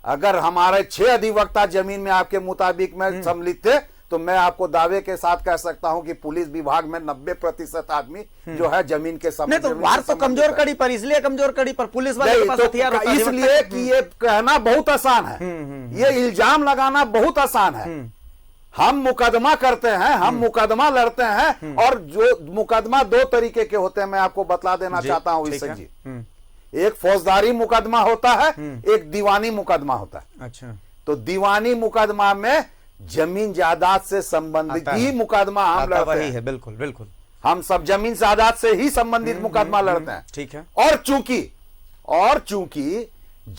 अगर हमारे 6 अधिवक्ता जमीन में आपके मुताबिक में सम्मिलित थे तो मैं आपको दावे के साथ कह सकता हूं कि पुलिस विभाग में 90% आदमी जो है जमीन के नहीं तो वार तो कमजोर कड़ी पर, इसलिए कमजोर कड़ी पर पुलिस वाले के पास हथियार होता है, इसलिए कि ये कहना बहुत आसान है, ये इल्जाम लगाना बहुत आसान है। हम मुकदमा करते हैं, हम मुकदमा लड़ते हैं, और जो मुकदमा 2 तरीके के होते हैं मैं आपको बतला देना चाहता हूं इससे जी। एक फौजदारी मुकदमा होता है, एक दीवानी मुकदमा होता है। अच्छा, तो दीवानी मुकदमा में जमीन जायदाद से संबंधित ही मुकदमा हम लड़ते हैं। बिल्कुल बिल्कुल, हम सब जमीन जायदाद से ही संबंधित मुकदमा लड़ते हैं, ठीक है। और चूंकि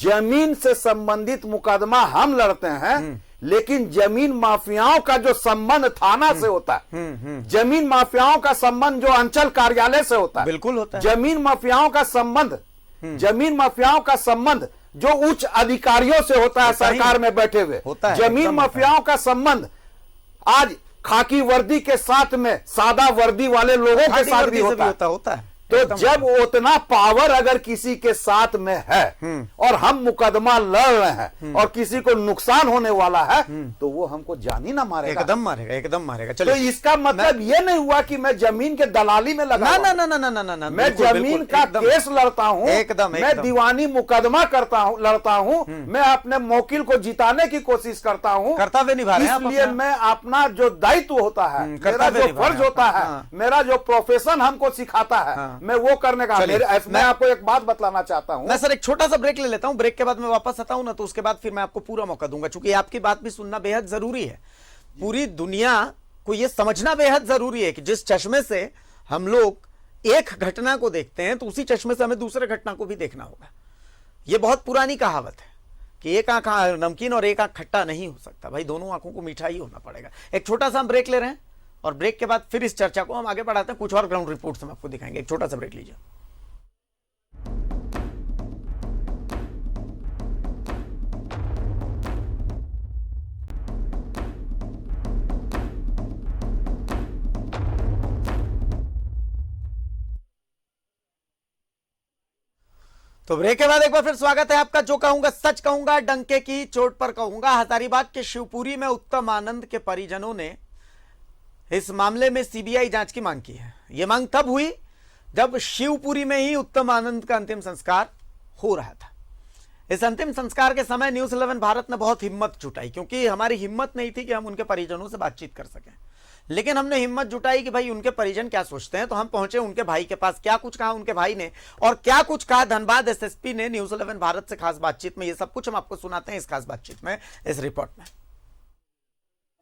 जमीन से संबंधित मुकदमा हम लड़ते हैं, लेकिन जमीन माफियाओं का जो संबंध थाना से होता है, जमीन माफियाओं का संबंध जो अंचल कार्यालय से होता है, बिल्कुल होता है। जमीन माफियाओं का संबंध जो उच्च अधिकारियों से होता है, सरकार में बैठे हुए होता है। जमीन माफियाओं का संबंध आज खाकी वर्दी के साथ में सादा वर्दी वाले लोगों के साथ भी होता है। तो जब उतना पावर अगर किसी के साथ में है और हम मुकदमा लड़ रहे हैं और किसी को नुकसान होने वाला है, तो वो हमको जान ही ना मारेगा, एकदम मारेगा। तो इसका मतलब ये नहीं हुआ कि मैं जमीन के दलाली में लगा ना, मैं जमीन का केस लड़ता हूँ, मैं दीवानी मुकदमा लड़ता हूँ, मैं अपने मौकिल को जिताने की कोशिश करता हूँ, कर्तव्य निभा रहे हैं। इसलिए मैं अपना जो दायित्व होता है, मेरा जो फर्ज होता है, मेरा जो प्रोफेशन हमको सिखाता है, मैं वो करने का मैं आपको एक बात बतलाना चाहता हूं। मैं सर एक छोटा सा ब्रेक ले लेता हूं, ब्रेक के बाद मैं वापस आता हूं ना, तो उसके बाद फिर मैं आपको पूरा मौका दूंगा, क्योंकि आपकी बात भी सुनना बेहद जरूरी है। पूरी दुनिया को यह समझना बेहद जरूरी है कि जिस चश्मे से हम लोग एक घटना को देखते हैं, तो उसी चश्मे से हमें दूसरे घटना को भी देखना होगा। यह बहुत पुरानी कहावत है कि एक आंख नमकीन और एक आंख खट्टा नहीं हो सकता भाई, दोनों आंखों को मीठा ही होना पड़ेगा। एक छोटा सा हम ब्रेक ले रहे हैं और ब्रेक के बाद फिर इस चर्चा को हम आगे बढ़ाते हैं, कुछ और ग्राउंड रिपोर्ट्स हम आपको दिखाएंगे। एक छोटा सा ब्रेक लीजिए। तो ब्रेक के बाद एक बार फिर स्वागत है आपका। जो कहूंगा सच कहूंगा, डंके की चोट पर कहूंगा। हजारीबाग के शिवपुरी में उत्तम आनंद के परिजनों ने इस मामले में सीबीआई जांच की मांग की है। यह मांग तब हुई जब शिवपुरी में ही उत्तम आनंद का अंतिम संस्कार हो रहा था। इस अंतिम संस्कार के समय न्यूज़ 11 भारत ने बहुत हिम्मत जुटाई, क्योंकि हमारी हिम्मत नहीं थी कि हम उनके परिजनों से बातचीत कर सकें, लेकिन हमने हिम्मत जुटाई कि भाई उनके परिजन क्या सोचते हैं। तो हम पहुंचे उनके भाई के पास। क्या कुछ कहा उनके भाई ने और क्या कुछ कहा धनबाद एसएसपी ने न्यूज़ 11 भारत से खास बातचीत में, ये सब कुछ हम आपको सुनाते हैं इस खास बातचीत में, इस रिपोर्ट में।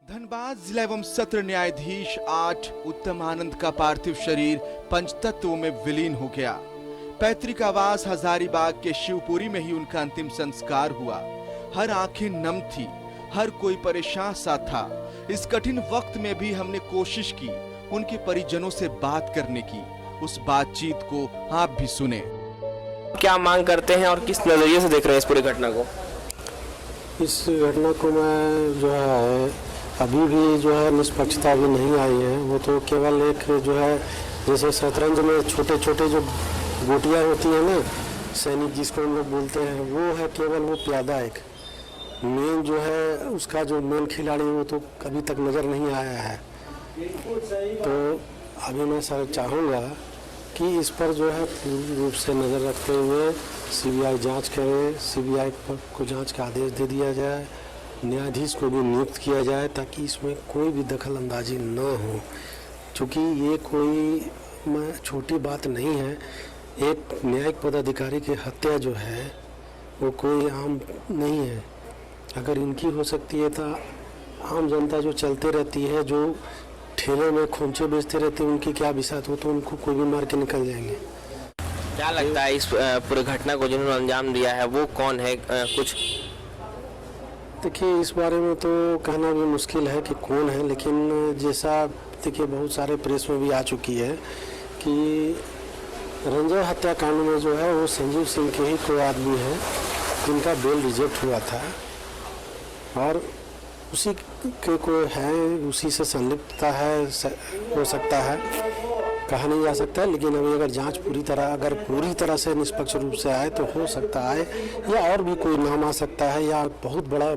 धनबाद जिला एवं सत्र न्यायाधीश 8 उत्तम आनंद का पार्थिव शरीर पंचतत्वों में विलीन हो गया। पैतृक आवास हजारीबाग के शिवपुरी में ही उनका अंतिम संस्कार हुआ। हर आंखें नम थी, हर कोई परेशान सा था। इस कठिन वक्त में भी हमने कोशिश की उनके परिजनों से बात करने की। उस बातचीत को आप भी सुने। क्या मांग करते हैं और किस नजरिए से देख रहे हैं इस पूरी घटना को? इस घटना को मैं जो है अभी भी जो है निष्पक्षता भी नहीं आई है। वो तो केवल एक जो है जैसे शतरंज में छोटे छोटे जो गोटियां होती हैं ना, सैनिक जिसको हम लोग बोलते हैं, वो है केवल वो प्यादा। एक मेन जो है उसका जो मेन खिलाड़ी वो तो अभी तक नज़र नहीं आया है। तो अभी मैं सर चाहूँगा कि इस पर जो है पूर्ण रूप से नज़र रखते हुए सीबीआई जांच करे, सीबीआई को जांच का आदेश दे दिया जाए, न्यायाधीश को भी नियुक्त किया जाए ताकि इसमें कोई भी दखल अंदाजी न हो, क्योंकि ये कोई छोटी बात नहीं है। एक न्यायिक पदाधिकारी की हत्या जो है वो कोई आम नहीं है। अगर इनकी हो सकती है तो आम जनता जो चलते रहती है, जो ठेले में खोंचे बेचते रहते हैं, उनकी क्या बिसात हो, तो उनको कोई भी मार के निकल जाएंगे। क्या लगता है इस पूरी घटना को जिन्होंने अंजाम दिया है वो कौन है? कुछ देखिए इस बारे में तो कहना भी मुश्किल है कि कौन है, लेकिन जैसा देखिए बहुत सारे प्रेस में भी आ चुकी है कि रंजय हत्याकांड में जो है वो संजीव सिंह के ही कोई आदमी है जिनका बेल रिजेक्ट हुआ था और उसी के कोई है, उसी से संलिप्तता है, हो सकता है, कहा नहीं जा सकता। लेकिन अभी अगर जांच पूरी तरह से निष्पक्ष रूप से आए तो हो सकता है या और भी कोई नाम आ सकता है या बहुत बड़ा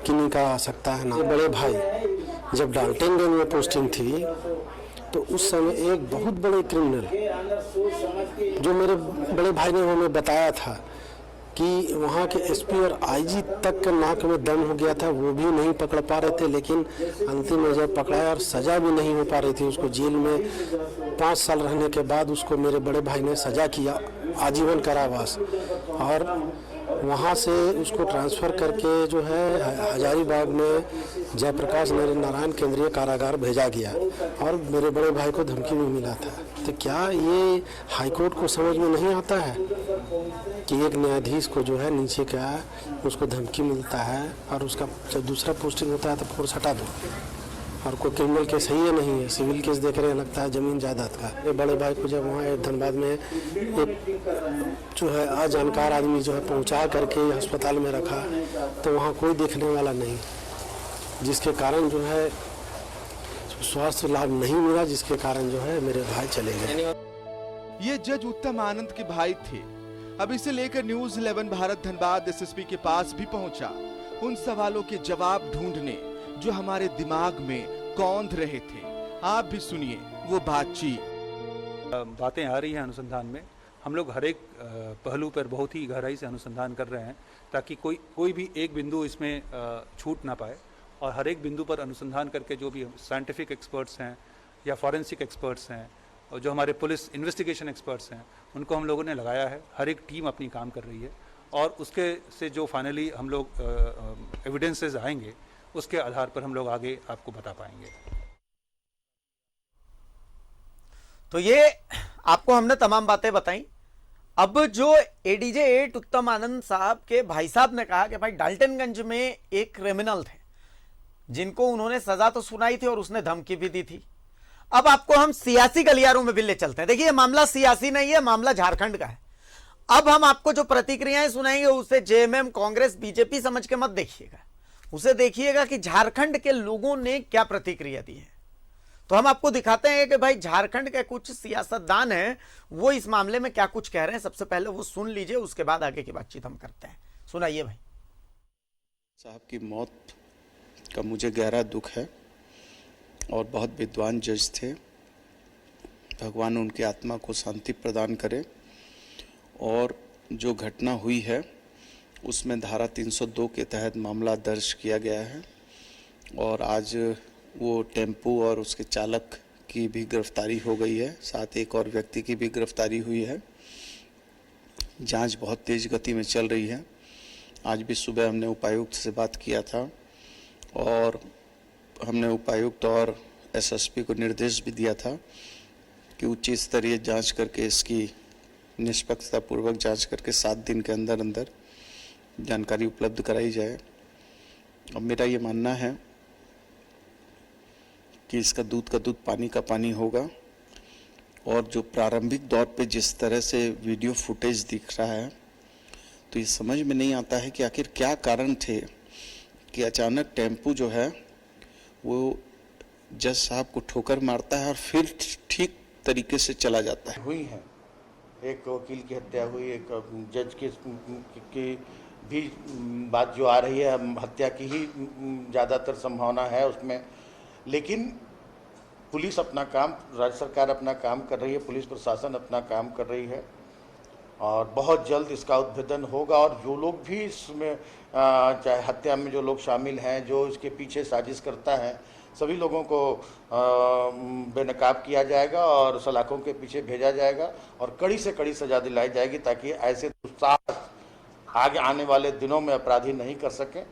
किन्हीं का आ सकता है ना। बड़े भाई जब डाल्टनगंज में पोस्टिंग थी तो उस समय एक बहुत बड़े क्रिमिनल जो मेरे बड़े भाई ने हमें बताया था कि वहाँ के एसपी और आईजी तक के नाक में दम हो गया था, वो भी नहीं पकड़ पा रहे थे। लेकिन अंतिम में जब पकड़ाया और सज़ा भी नहीं हो पा रही थी, उसको जेल में 5 साल रहने के बाद उसको मेरे बड़े भाई ने सज़ा किया, आजीवन कारावास, और वहाँ से उसको ट्रांसफ़र करके जो है हजारीबाग में जयप्रकाश नारायण केंद्रीय कारागार भेजा गया और मेरे बड़े भाई को धमकी भी मिला था। तो क्या ये हाईकोर्ट को समझ में नहीं आता है कि एक न्यायाधीश को जो है नीचे का उसको धमकी मिलता है और उसका जब दूसरा पोस्टिंग होता है तो फोर्स हटा दो, और कोई क्रिमिनल केस है या नहीं है, सिविल केस देख रहे हैं, लगता है जमीन जायदाद का। मेरे बड़े भाई को जब वहाँ धनबाद में एक जो है अजानकार आदमी जो है पहुँचा करके अस्पताल में रखा तो वहाँ कोई देखने वाला नहीं, जिसके कारण जो है स्वास्थ्य लाभ नहीं मिला, जिसके कारण जो है मेरे भाई चले गए। ये जज उत्तम आनंद के भाई थे। अब इसे लेकर न्यूज़ 11 भारत धनबाद एसएसपी के पास भी पहुंचा, उन सवालों के जवाब ढूंढने जो हमारे दिमाग में कौंध रहे थे। आप भी सुनिए वो बातचीत। बातें आ रही हैं अनुसंधान में, हम लोग हर एक पहलू पर बहुत ही गहराई से अनुसंधान कर रहे हैं ताकि कोई भी एक बिंदु इसमें छूट ना पाए, और हर एक बिंदु पर अनुसंधान करके जो भी साइंटिफिक एक्सपर्ट्स हैं या फॉरेंसिक एक्सपर्ट्स हैं और जो हमारे पुलिस इन्वेस्टिगेशन एक्सपर्ट्स हैं उनको हम लोगों ने लगाया है। हर एक टीम अपनी काम कर रही है और उसके से जो फाइनली हम लोग एविडेंसेस आएंगे उसके आधार पर हम लोग आगे आपको बता पाएंगे। तो ये आपको हमने तमाम बातें बताई। अब जो एडीजे 8 उत्तम आनंद साहब के भाई साहब ने कहा कि भाई डाल्टनगंज में एक क्रिमिनल थे जिनको उन्होंने सजा तो सुनाई थी और उसने धमकी भी दी थी। अब आपको हम सियासी गलियारों में भी ले चलते हैं। देखिए मामला सियासी नहीं है, मामला झारखंड का है। अब हम आपको जो प्रतिक्रियाएं सुनाएंगे उसे जेएमएम, कांग्रेस, बीजेपी समझ के मत देखिएगा, उसे देखिएगा कि झारखंड के लोगों ने क्या प्रतिक्रिया दी है। तो हम आपको दिखाते हैं कि भाई झारखंड के कुछ सियासतदान हैं वो इस मामले में क्या कुछ कह रहे हैं। सबसे पहले वो सुन लीजिए, उसके बाद आगे की बातचीत हम करते हैं। सुनाइए भाई। साहब की मौत का मुझे गहरा दुख है और बहुत विद्वान जज थे। भगवान उनकी आत्मा को शांति प्रदान करे। और जो घटना हुई है उसमें धारा 302 के तहत मामला दर्ज किया गया है और आज वो टेम्पो और उसके चालक की भी गिरफ्तारी हो गई है, साथ एक और व्यक्ति की भी गिरफ्तारी हुई है। जांच बहुत तेज़ गति में चल रही है। आज भी सुबह हमने उपायुक्त से बात किया था और हमने उपायुक्त और एसएसपी को निर्देश भी दिया था कि उच्च स्तरीय जांच करके इसकी निष्पक्षतापूर्वक जांच करके 7 दिन के अंदर अंदर जानकारी उपलब्ध कराई जाए। अब मेरा ये मानना है कि इसका दूध का दूध, पानी का पानी होगा। और जो प्रारंभिक दौर पे जिस तरह से वीडियो फुटेज दिख रहा है तो ये समझ में नहीं आता है कि आखिर क्या कारण थे कि अचानक टेम्पू जो है वो जज साहब को ठोकर मारता है और फिर ठीक तरीके से चला जाता है। हुई है, एक वकील की हत्या हुई, एक जज की भी बात जो आ रही है, हत्या की ही ज़्यादातर संभावना है उसमें। लेकिन पुलिस अपना काम, राज्य सरकार अपना काम कर रही है, पुलिस प्रशासन अपना काम कर रही है और बहुत जल्द इसका उद्भेदन होगा। और जो लोग भी इसमें चाहे हत्या में जो लोग शामिल हैं, जो इसके पीछे साजिश करता है, सभी लोगों को बेनकाब किया जाएगा और सलाखों के पीछे भेजा जाएगा और कड़ी से कड़ी सजा दिलाई जाएगी ताकि ऐसे दुस्साहस आगे आने वाले दिनों में अपराधी नहीं कर सकें।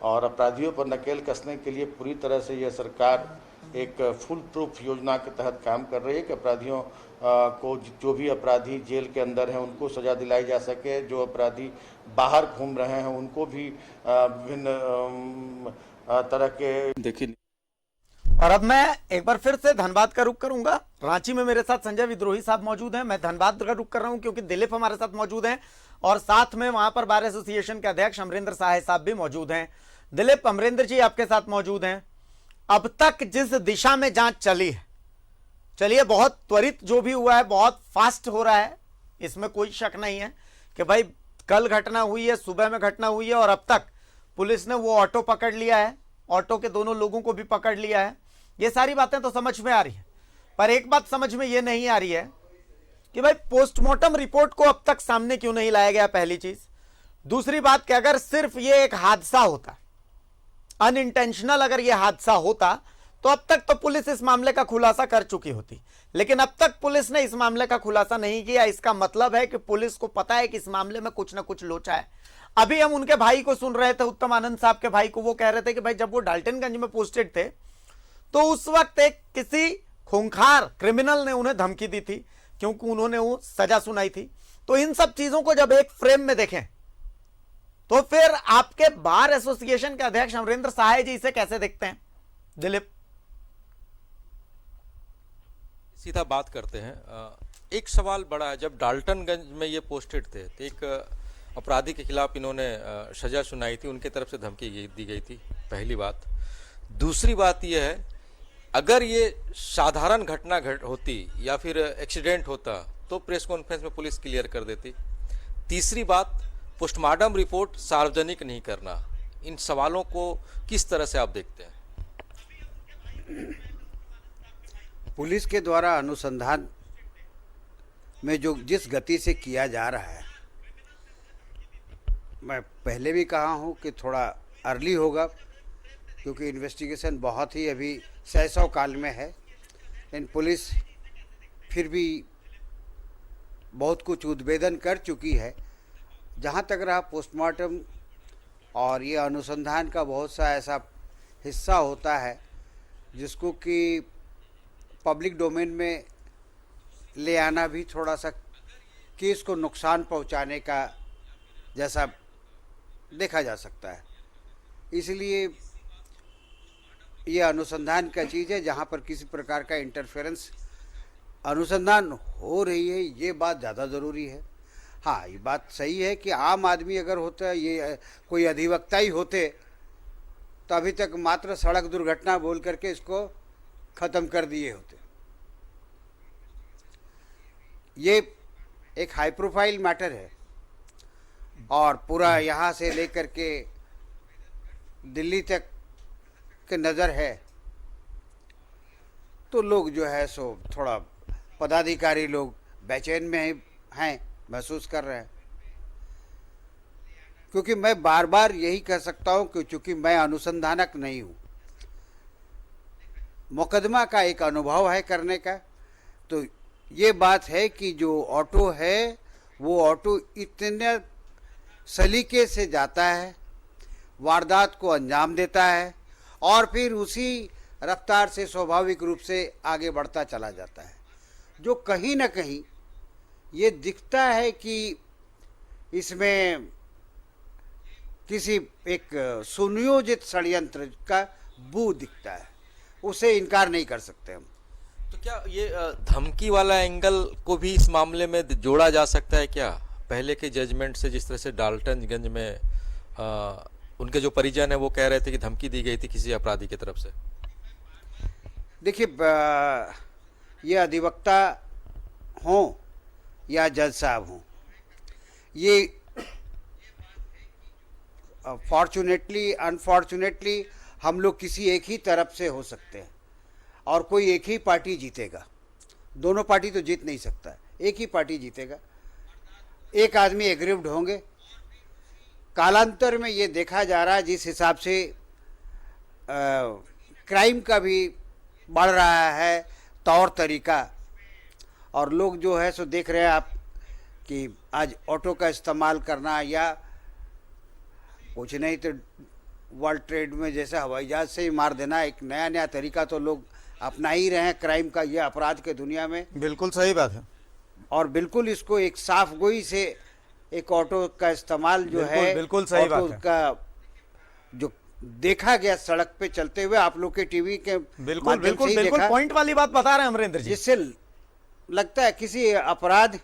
और अपराधियों पर नकेल कसने के लिए पूरी तरह से यह सरकार एक फुल प्रूफ योजना के तहत काम कर रही है कि अपराधियों को, जो भी अपराधी जेल के अंदर हैं उनको सज़ा दिलाई जा सके, जो अपराधी बाहर घूम रहे हैं उनको भी विभिन्न तरह के। देखिए, और अब मैं एक बार फिर से धनबाद का रुख करूंगा। रांची में मेरे साथ संजय विद्रोही साहब मौजूद हैं। मैं धनबाद का रुख कर रहा हूं क्योंकि दिलीप हमारे साथ मौजूद हैं और साथ में वहां पर बार एसोसिएशन के अध्यक्ष अमरेंद्र साहे साहब भी मौजूद हैं। दिलीप, अमरेंद्र जी आपके साथ मौजूद हैं। अब तक जिस दिशा में जांच चली है, चलिए बहुत त्वरित जो भी हुआ है, बहुत फास्ट हो रहा है, इसमें कोई शक नहीं है कि भाई कल घटना हुई है, सुबह में घटना हुई है और अब तक पुलिस ने वो ऑटो पकड़ लिया है, ऑटो के दोनों लोगों को भी पकड़ लिया है। ये सारी बातें तो समझ में आ रही है, पर एक बात समझ में ये नहीं आ रही है कि भाई पोस्टमार्टम रिपोर्ट को अब तक सामने क्यों नहीं लाया गया, पहली चीज। दूसरी बात कि अगर सिर्फ ये एक हादसा होता, अनइंटेंशनल अगर ये हादसा होता तो अब तक तो पुलिस इस मामले का खुलासा कर चुकी होती, लेकिन अब तक पुलिस ने इस मामले का खुलासा नहीं किया। इसका मतलब है कि पुलिस को पता है कि इस मामले में कुछ ना कुछ लोचा है। अभी हम उनके भाई को सुन रहे थे, उत्तम आनंद साहब के भाई को, वो कह रहे थे कि भाई जब वो डाल्टनगंज में पोस्टेड थे तो उस वक्त एक किसी खूंखार क्रिमिनल ने उन्हें धमकी दी थी क्योंकि उन्होंने वो सजा सुनाई थी। तो इन सब चीजों को जब एक फ्रेम में देखें तो फिर आपके बार एसोसिएशन के अध्यक्ष अमरेंद्र साहे जी इसे कैसे देखते हैं? दिलीप, सीधा बात करते हैं। एक सवाल बड़ा है, जब डाल्टनगंज में ये पोस्टेड थे तो एक अपराधी के खिलाफ इन्होंने सजा सुनाई थी, उनके तरफ से धमकी दी गई थी, पहली बात। दूसरी बात यह है, अगर ये साधारण घटना होती या फिर एक्सीडेंट होता तो प्रेस कॉन्फ्रेंस में पुलिस क्लियर कर देती। तीसरी बात, पोस्टमार्टम रिपोर्ट सार्वजनिक नहीं करना। इन सवालों को किस तरह से आप देखते हैं? पुलिस के द्वारा अनुसंधान में जो जिस गति से किया जा रहा है, मैं पहले भी कहा हूं कि थोड़ा अर्ली होगा क्योंकि इन्वेस्टिगेशन बहुत ही अभी शैशव काल में है। इन पुलिस फिर भी बहुत कुछ उद्भेदन कर चुकी है। जहाँ तक रहा पोस्टमार्टम और ये अनुसंधान का बहुत सा ऐसा हिस्सा होता है जिसको कि पब्लिक डोमेन में ले आना भी थोड़ा सा केस को नुकसान पहुंचाने का जैसा देखा जा सकता है। इसलिए ये अनुसंधान का चीज़ है, जहाँ पर किसी प्रकार का इंटरफेरेंस अनुसंधान हो रही है, ये बात ज़्यादा ज़रूरी है। हाँ, ये बात सही है कि आम आदमी अगर होता, ये कोई अधिवक्ता ही होते तो अभी तक मात्र सड़क दुर्घटना बोल करके इसको ख़त्म कर दिए होते। ये एक हाई प्रोफाइल मैटर है और पूरा यहाँ से लेकर के दिल्ली तक के नज़र है, तो लोग जो है सो थोड़ा पदाधिकारी लोग बेचैन में हैं, महसूस कर रहे हैं। क्योंकि मैं बार बार यही कह सकता हूं कि चूंकि मैं अनुसंधानक नहीं हूं, मुकदमा का एक अनुभव है करने का, तो ये बात है कि जो ऑटो है वो ऑटो इतने सलीके से जाता है, वारदात को अंजाम देता है और फिर उसी रफ्तार से स्वाभाविक रूप से आगे बढ़ता चला जाता है, जो कहीं ना कहीं ये दिखता है कि इसमें किसी एक सुनियोजित षड्यंत्र का बू दिखता है। उसे इनकार नहीं कर सकते हम। तो क्या ये धमकी वाला एंगल को भी इस मामले में जोड़ा जा सकता है क्या? पहले के जजमेंट से, जिस तरह से डाल्टनगंज में उनके जो परिजन है वो कह रहे थे कि धमकी दी गई थी किसी अपराधी की तरफ से। देखिए, ये अधिवक्ता हों या जज साहब हों, ये फॉर्चुनेटली अनफॉर्चुनेटली हम लोग किसी एक ही तरफ से हो सकते हैं और कोई एक ही पार्टी जीतेगा। दोनों पार्टी तो जीत नहीं सकता है, एक ही पार्टी जीतेगा। एक आदमी एग्रीव्ड होंगे। कालांतर में ये देखा जा रहा है जिस हिसाब से क्राइम का भी बढ़ रहा है तौर तरीका, और लोग जो है सो देख रहे हैं आप कि आज ऑटो का इस्तेमाल करना या कुछ नहीं तो वर्ल्ड ट्रेड में जैसे हवाई जहाज से ही मार देना, एक नया नया तरीका तो लोग अपना ही रहे हैं क्राइम का, ये अपराध के दुनिया में। बिल्कुल सही बात है। और बिल्कुल इसको एक साफ गोई से एक ऑटो का इस्तेमाल जो है, बिल्कुल सही ऑटो बात है। का जो देखा गया सड़क पे चलते हुए, आप लोग के टीवी के बिल्कुल बिल्कुल बिल्कुल पॉइंट वाली बात बता रहे हैं अमरेंद्र जी, जिससे लगता है किसी अपराध,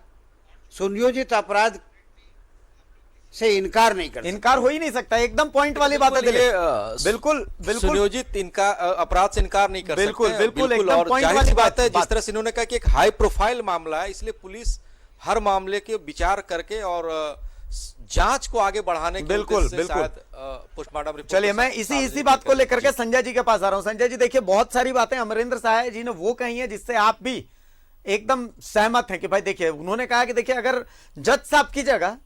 सुनियोजित अपराध से इनकार नहीं कर सकता। इनकार हो ही नहीं सकता, एकदम पॉइंट वाली बात है दिलीप। बिल्कुल बिल्कुल सुनियोजित इनका अपराध से इनकार नहीं कर बिल्कुल सकते। बिल्कुल एकदम और पॉइंट जाहिर वाली सी बात है, बात जिस तरह से इन्होंने कहा कि एक हाई प्रोफाइल मामला है, इसलिए पुलिस हर मामले के विचार करके और जांच को आगे बढ़ाने के बिल्कुल उद्देश्य से बिल्कुल शायद पोस्टमार्टम रिपोर्ट। चलिए, मैं इसी बात को लेकर के संजय जी के पास आ रहा हूं। संजय जी, देखिए बहुत सारी बातें अमरेंद्र साहब जी ने वो कही है जिससे आप भी एकदम सहमत हैं कि भाई देखिए, उन्होंने कहा कि देखिए अगर जज साहब की जगह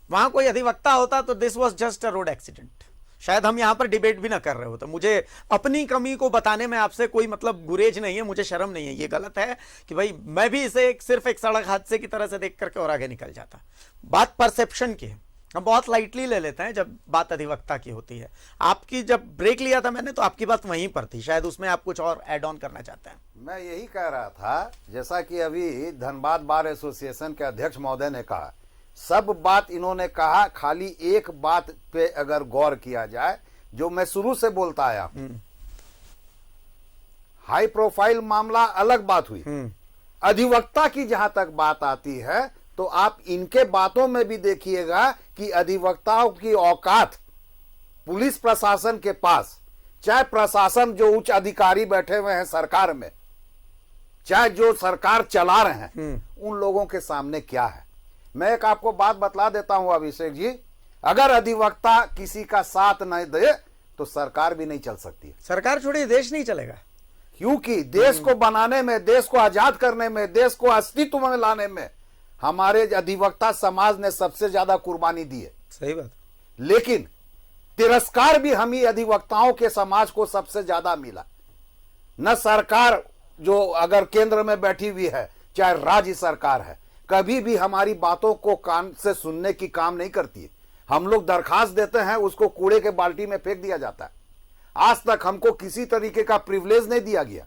वहां कोई अधिवक्ता होता तो this was just a road accident, शायद हम यहां पर डिबेट भी ना कर रहे होते। मुझे अपनी कमी को बताने में आपसे कोई मतलब गुरेज नहीं है, मुझे शर्म नहीं है। ये गलत है कि भाई मैं भी इसे सिर्फ एक सड़क हादसे की तरह से देख करके और आगे निकल जाता। बात परसेप्शन की है, हम बहुत लाइटली ले लेते हैं जब बात अधिवक्ता की होती है। आपकी जब ब्रेक लिया था मैंने तो आपकी बात वहीं पर थी, शायद उसमें आप कुछ और ऐड ऑन करना चाहते हैं। मैं यही कह रहा था, जैसा कि अभी धनबाद बार एसोसिएशन के अध्यक्ष महोदय ने कहा, सब बात इन्होंने कहा, खाली एक बात पे अगर गौर किया जाए जो मैं शुरू से बोलता आया, हाई प्रोफाइल मामला अलग बात हुई, अधिवक्ता की जहां तक बात आती है तो आप इनके बातों में भी देखिएगा कि अधिवक्ताओं की औकात पुलिस प्रशासन के पास, चाहे प्रशासन जो उच्च अधिकारी बैठे हुए हैं सरकार में, चाहे जो सरकार चला रहे हैं, उन लोगों के सामने क्या है। मैं एक आपको बात बतला देता हूं अभिषेक जी, अगर अधिवक्ता किसी का साथ नहीं दे तो सरकार भी नहीं चल सकती। सरकार छोड़िए, देश नहीं चलेगा, क्योंकि देश को बनाने में, देश को आजाद करने में, देश को अस्तित्व में लाने में हमारे अधिवक्ता समाज ने सबसे ज्यादा कुर्बानी दी है। सही बात। लेकिन तिरस्कार भी हम ही अधिवक्ताओं के समाज को सबसे ज्यादा मिला। न सरकार जो अगर केंद्र में बैठी हुई है, चाहे राज्य सरकार है, कभी भी हमारी बातों को कान से सुनने की काम नहीं करती है। हम लोग दरखास्त देते हैं, उसको कूड़े के बाल्टी में फेंक दिया जाता है। आज तक हमको किसी तरीके का प्रिविलेज नहीं दिया गया।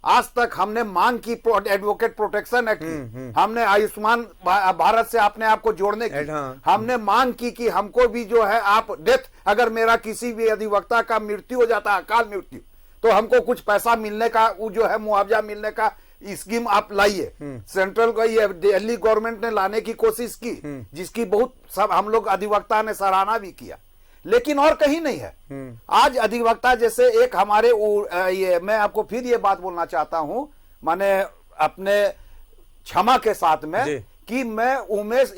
आज तक हमने मांग की एडवोकेट प्रोटेक्शन एक्ट की, हमने आयुष्मान भारत से अपने आप को जोड़ने की, हमने मांग की कि हमको भी जो है आप डेथ, अगर मेरा किसी भी अधिवक्ता का मृत्यु हो जाता है, अकाल मृत्यु, तो हमको कुछ पैसा मिलने का, वो जो है मुआवजा मिलने का स्कीम आप लाइए। सेंट्रल को ये दिल्ली गवर्नमेंट ने लाने की कोशिश की, जिसकी बहुत सब हम लोग अधिवक्ता ने सराहना भी किया, लेकिन और कहीं नहीं है। आज अधिवक्ता जैसे एक हमारे ये मैं आपको फिर ये बात बोलना चाहता हूं, माने अपने क्षमा के साथ में, कि मैं उमेश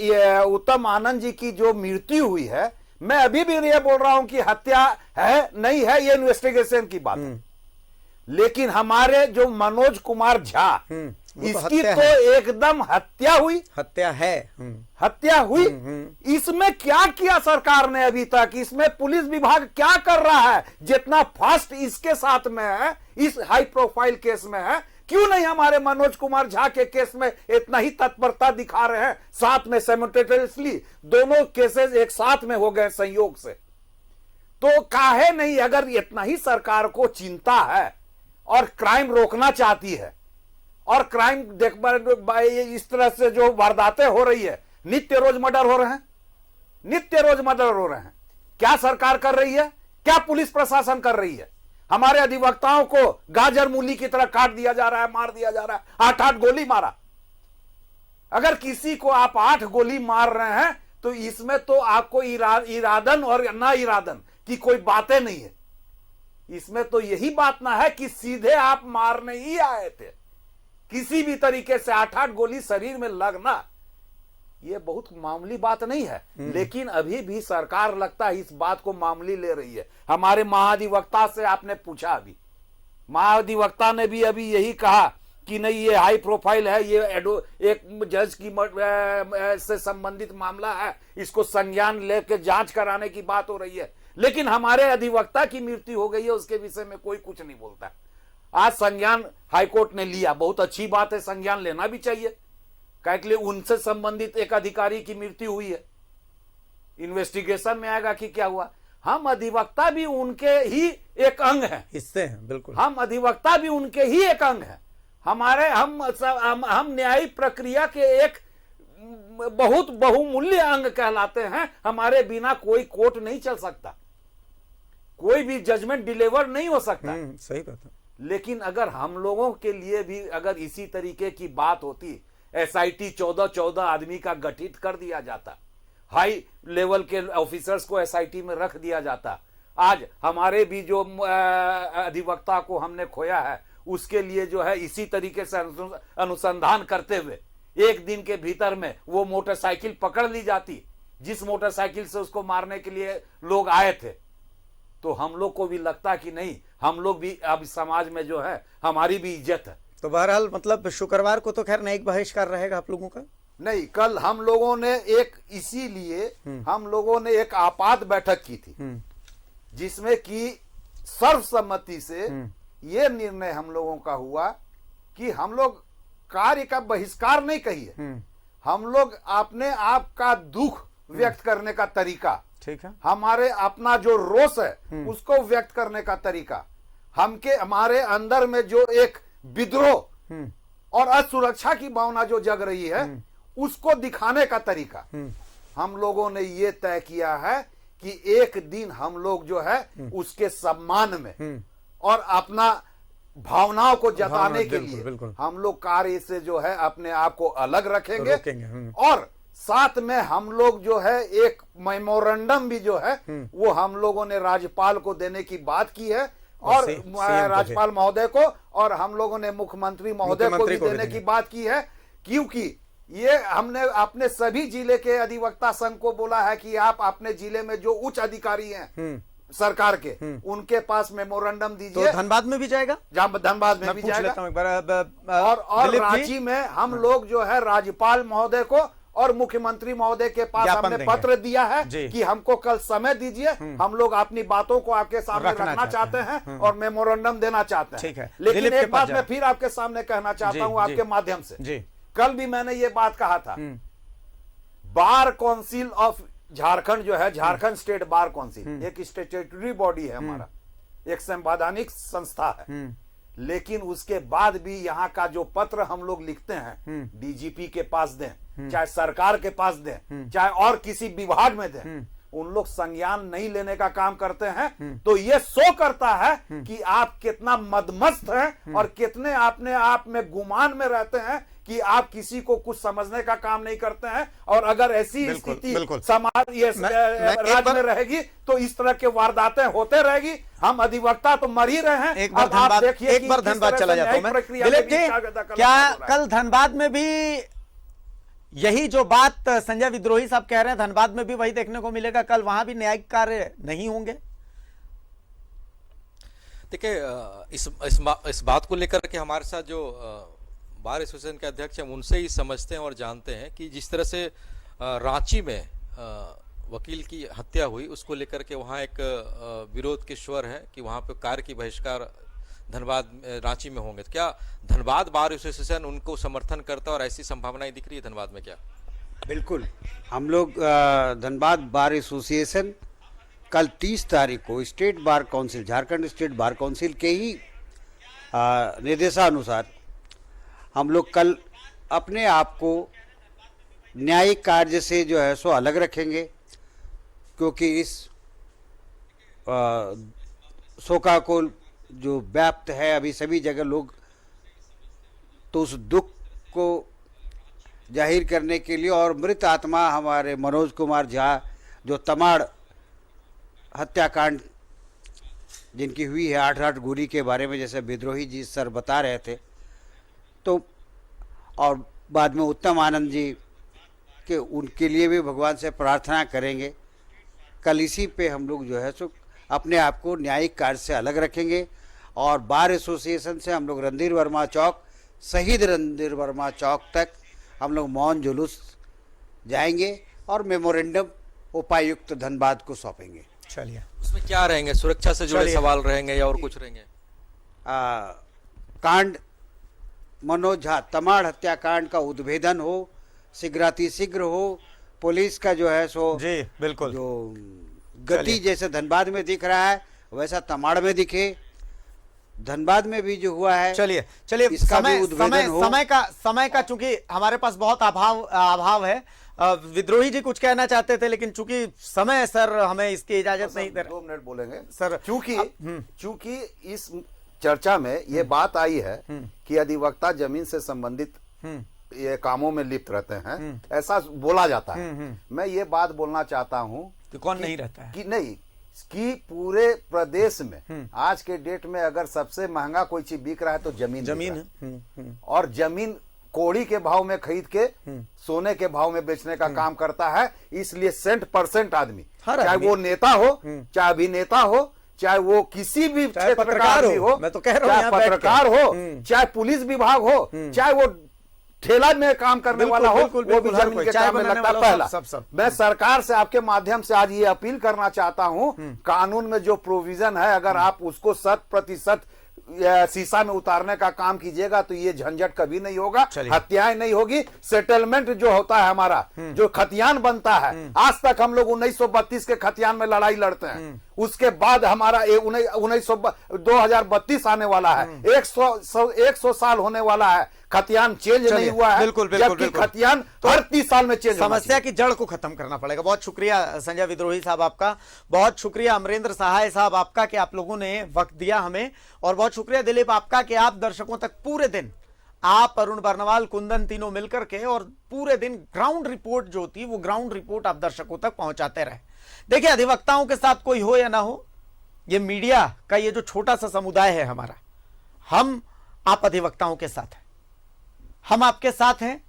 उत्तम आनंद जी की जो मृत्यु हुई है, मैं अभी भी ये बोल रहा हूं कि हत्या है नहीं है, ये इन्वेस्टिगेशन की बात है। लेकिन हमारे जो मनोज कुमार झा, इसकी तो एकदम हत्या हुई, हत्या हुई। इसमें क्या किया सरकार ने अभी तक? इसमें पुलिस विभाग क्या कर रहा है? जितना फास्ट इसके साथ में है, इस हाई प्रोफाइल केस में है, क्यों नहीं हमारे मनोज कुमार झा के केस में इतना ही तत्परता दिखा रहे हैं? साथ में साइमल्टेनियसली दोनों केसेस एक साथ में हो गए संयोग से, तो काहे नहीं? अगर इतना ही सरकार को चिंता है और क्राइम रोकना चाहती है, और क्राइम देख इस तरह से जो वारदातें हो रही है, नित्य रोज मर्डर हो रहे हैं, नित्य रोज मर्डर हो रहे हैं, क्या सरकार कर रही है? क्या पुलिस प्रशासन कर रही है? हमारे अधिवक्ताओं को गाजर मूली की तरह काट दिया जा रहा है, मार दिया जा रहा है। 8-8 गोली मारा। अगर किसी को आप 8 गोली मार रहे हैं, तो इसमें तो आपको इरादन और ना इरादन की कोई बातें नहीं है। इसमें तो यही बात ना है कि सीधे आप मारने ही आए थे। किसी भी तरीके से 8-8 गोली शरीर में लगना, यह बहुत मामूली बात नहीं है। लेकिन अभी भी सरकार लगता है इस बात को मामूली ले रही है। हमारे महाधिवक्ता से आपने पूछा, अभी महाधिवक्ता ने भी अभी यही कहा कि नहीं, ये हाई प्रोफाइल है, ये एक जज की से संबंधित मामला है, इसको संज्ञान लेकर जांच कराने की बात हो रही है। लेकिन हमारे अधिवक्ता की मृत्यु हो गई है, उसके विषय में कोई कुछ नहीं बोलता। आज संज्ञान हाईकोर्ट ने लिया, बहुत अच्छी बात है, संज्ञान लेना भी चाहिए। क्या उनसे संबंधित एक अधिकारी की मृत्यु हुई है, इन्वेस्टिगेशन में आएगा कि क्या हुआ। हम अधिवक्ता भी उनके ही एक अंग हैं, हिस्से हैं, बिल्कुल। हम अधिवक्ता भी उनके ही एक अंग हैं। हमारे हम न्यायिक प्रक्रिया के एक बहुत बहुमूल्य अंग कहलाते हैं। हमारे बिना कोई कोर्ट नहीं चल सकता, कोई भी जजमेंट डिलीवर नहीं हो सकता। सही बात है। लेकिन अगर हम लोगों के लिए भी अगर इसी तरीके की बात होती, एसआईटी 14 आदमी का गठित कर दिया जाता, हाई लेवल के ऑफिसर्स को एसआईटी में रख दिया जाता, आज हमारे भी जो अधिवक्ता को हमने खोया है, उसके लिए जो है इसी तरीके से अनुसंधान करते हुए एक दिन के भीतर में वो मोटरसाइकिल पकड़ ली जाती, जिस मोटरसाइकिल से उसको मारने के लिए लोग आए थे, तो हम लोग को भी लगता कि नहीं, हम लोग भी अब समाज में जो है हमारी भी इज्जत है। तो बहरहाल मतलब शुक्रवार को तो खैर न्यायिक बहिष्कार रहेगा आप लोगों का? नहीं, कल हम लोगों ने एक, इसीलिए हम लोगों ने एक आपात बैठक की थी, जिसमें कि सर्वसम्मति से ये निर्णय हम लोगों का हुआ कि हम लोग कार्य का बहिष्कार नहीं कहिए, हम लोग अपने आप का दुख व्यक्त करने का तरीका, ठीक है, हमारे अपना जो रोष है उसको व्यक्त करने का तरीका, हमारे अंदर में जो एक विद्रोह और असुरक्षा की भावना जो जग रही है, उसको दिखाने का तरीका, हम लोगों ने ये तय किया है कि एक दिन हम लोग जो है उसके सम्मान में और अपना भावनाओं को जताने के लिए हम लोग कार्य से जो है अपने आप को अलग रखेंगे। और साथ में हम लोग जो है एक मेमोरेंडम भी जो है वो हम लोगों ने राज्यपाल को देने की बात की है, और राज्यपाल महोदय को, और हम लोगों ने मुख्यमंत्री महोदय को भी देने की बात की है, क्योंकि ये हमने अपने सभी जिले के अधिवक्ता संघ को बोला है कि आप अपने जिले में जो उच्च अधिकारी हैं सरकार के, उनके पास मेमोरेंडम दीजिए। तो धनबाद में भी जाएगा? धनबाद में भी जाएगा। और रांची में हम लोग जो है राज्यपाल महोदय को और मुख्यमंत्री महोदय के पास हमने पत्र दिया है कि हमको कल समय दीजिए, हम लोग अपनी बातों को आपके सामने रखना चाहते हैं और मेमोरेंडम देना चाहते हैं। लेकिन एक बात मैं फिर आपके सामने कहना चाहता हूं आपके माध्यम से कल भी मैंने ये बात कहा था, बार काउंसिल ऑफ झारखंड जो है, झारखंड स्टेट बार काउंसिल एक स्टैट्यूटरी बॉडी है हमारा, एक संवैधानिक संस्था है, लेकिन उसके बाद भी यहाँ का जो पत्र हम लोग लिखते हैं डीजीपी के पास दें, चाहे सरकार के पास दें, चाहे और किसी विभाग में दें, उन लोग संज्ञान नहीं लेने का काम करते हैं। तो ये शो करता है कि आप कितना मदमस्त हैं और कितने अपने आप में गुमान में रहते हैं कि आप किसी को कुछ समझने का काम नहीं करते हैं। और अगर ऐसी स्थिति समाज ये राज्य में रहेगी तो इस तरह के वारदातें होते रहेगी। हम अधिवक्ता तो मर ही रहे हैं। एक बार धनबाद चला जाता हूं मैं। दिलीप जी, क्या कल धनबाद में भी यही जो बात संजय विद्रोही साहब कह रहे हैं, धनबाद में भी वही देखने को मिलेगा? कल वहां भी न्यायिक कार्य नहीं होंगे? देखिए, इस बात को लेकर के हमारे साथ जो बार एसोसिएशन के अध्यक्ष हैं उनसे ही समझते हैं और जानते हैं कि जिस तरह से रांची में वकील की हत्या हुई, उसको लेकर के वहाँ एक विरोध के स्वर है कि वहाँ पे कार्य की बहिष्कार धनबाद रांची में होंगे। तो क्या धनबाद बार एसोसिएशन उनको समर्थन करता है और ऐसी संभावनाएं दिख रही है धनबाद में? क्या बिल्कुल, हम लोग धनबाद बार एसोसिएशन कल 30 तारीख को state bar council, Jharkhand state bar council के ही निर्देशानुसार हम लोग कल अपने आप को न्यायिक कार्य से जो है सो अलग रखेंगे, क्योंकि इस शोका को जो व्याप्त है अभी सभी जगह लोग, तो उस दुख को जाहिर करने के लिए और मृत आत्मा हमारे मनोज कुमार झा जो तमाड़ हत्याकांड जिनकी हुई है 8-8 गोली के बारे में, जैसे विद्रोही जी सर बता रहे थे, तो और बाद में उत्तम आनंद जी के, उनके लिए भी भगवान से प्रार्थना करेंगे। कल इसी पे हम लोग जो है सो अपने आप को न्यायिक कार्य से अलग रखेंगे और बार एसोसिएशन से हम लोग रणधीर वर्मा चौक, शहीद रणधीर वर्मा चौक तक हम लोग मौन जुलूस जाएंगे और मेमोरेंडम उपायुक्त धनबाद को सौंपेंगे। चलिए, उसमें क्या रहेंगे? सुरक्षा से जुड़े सवाल रहेंगे या और कुछ रहेंगे? कांड मनोज झा तमाड़ हत्याकांड का उद्भेदन हो, शीघ्रातिशीघ्र हो, पुलिस का जो है सो जी बिल्कुल जो गति जैसे धनबाद में दिख रहा है वैसा तमाड़ में दिखे, धनबाद में भी जो हुआ है। चलिए समय का चूंकि हमारे पास बहुत अभाव है। विद्रोही जी कुछ कहना चाहते थे, लेकिन चूंकि समय सर हमें इसकी इजाजत नहीं दे रहे। 2 मिनट बोलेंगे सर। चूंकि इस चर्चा में ये बात आई है कि अधिवक्ता जमीन से संबंधित ये कामों में लिप्त रहते हैं, ऐसा बोला जाता है। मैं ये बात बोलना चाहता हूँ कि कौन नहीं रहता है, कि नहीं, कि पूरे प्रदेश में आज के डेट में अगर सबसे महंगा कोई चीज बिक रहा है तो जमीन और जमीन कौड़ी के भाव में खरीद के सोने के भाव में बेचने का काम करता है। इसलिए 100% आदमी, चाहे वो नेता हो, चाहे अभिनेता हो, चाहे वो किसी भी क्षेत्र का आदमी हो, मैं तो कह रहा हूं, चाहे पत्रकार हो, चाहे पुलिस विभाग हो, चाहे वो ठेला में काम करने वाला हो, वो भी जमीन के काम में लगता है। पहला, मैं सरकार से आपके माध्यम से आज ये अपील करना चाहता हूं, कानून में जो प्रोविजन है अगर आप उसको 100% शीशा में उतारने का काम कीजिएगा तो ये झंझट कभी नहीं होगा, हत्याएं नहीं होगी। सेटलमेंट जो होता है हमारा, जो खतियान बनता है, आज तक हम लोग 1932 के खतियान में लड़ाई लड़ते हैं, उसके बाद हमारा 2032 आने वाला है, 100 साल होने वाला है, खतियान चेंज नहीं हुआ है। जबकि खतियान हर 30 साल में चेंज। समस्या की जड़ को खत्म करना पड़ेगा। बहुत शुक्रिया संजय विद्रोही साहब आपका, बहुत शुक्रिया अमरेंद्र सहाय साहब आपका कि आप लोगों ने वक्त दिया हमें, और बहुत शुक्रिया दिलीप आपका कि आप दर्शकों तक पूरे दिन, आप अरुण बर्नवाल, कुंदन तीनों मिलकर के और पूरे दिन ग्राउंड रिपोर्ट जो होती है वो ग्राउंड रिपोर्ट आप दर्शकों तक पहुंचाते रहे। देखिए, अधिवक्ताओं के साथ कोई हो या ना हो, ये मीडिया का ये जो छोटा सा समुदाय है हमारा, हम आप अधिवक्ताओं के साथ हैं, हम आपके साथ हैं,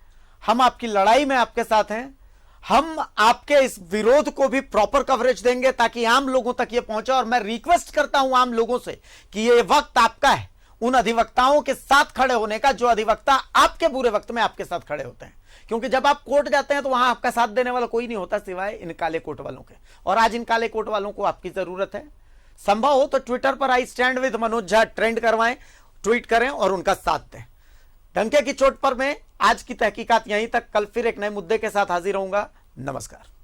हम आपकी लड़ाई में आपके साथ हैं, हम आपके इस विरोध को भी प्रॉपर कवरेज देंगे ताकि आम लोगों तक ये पहुंचे। और मैं रिक्वेस्ट करता हूं आम लोगों से कि ये वक्त आपका है उन अधिवक्ताओं के साथ खड़े होने का जो अधिवक्ता आपके बुरे वक्त में आपके साथ खड़े होते हैं, क्योंकि जब आप कोर्ट जाते हैं तो वहां आपका साथ देने वाला कोई नहीं होता सिवाय इन काले कोट वालों के, और आज इन काले कोट वालों को आपकी जरूरत है। संभव हो तो ट्विटर पर I stand with Manoj Jha trend करवाएं, ट्वीट करें और उनका साथ दें। डंके की चोट पर मैं आज की तहकीकात यहीं तक, कल फिर एक नए मुद्दे के साथ हाजिर होऊंगा। नमस्कार।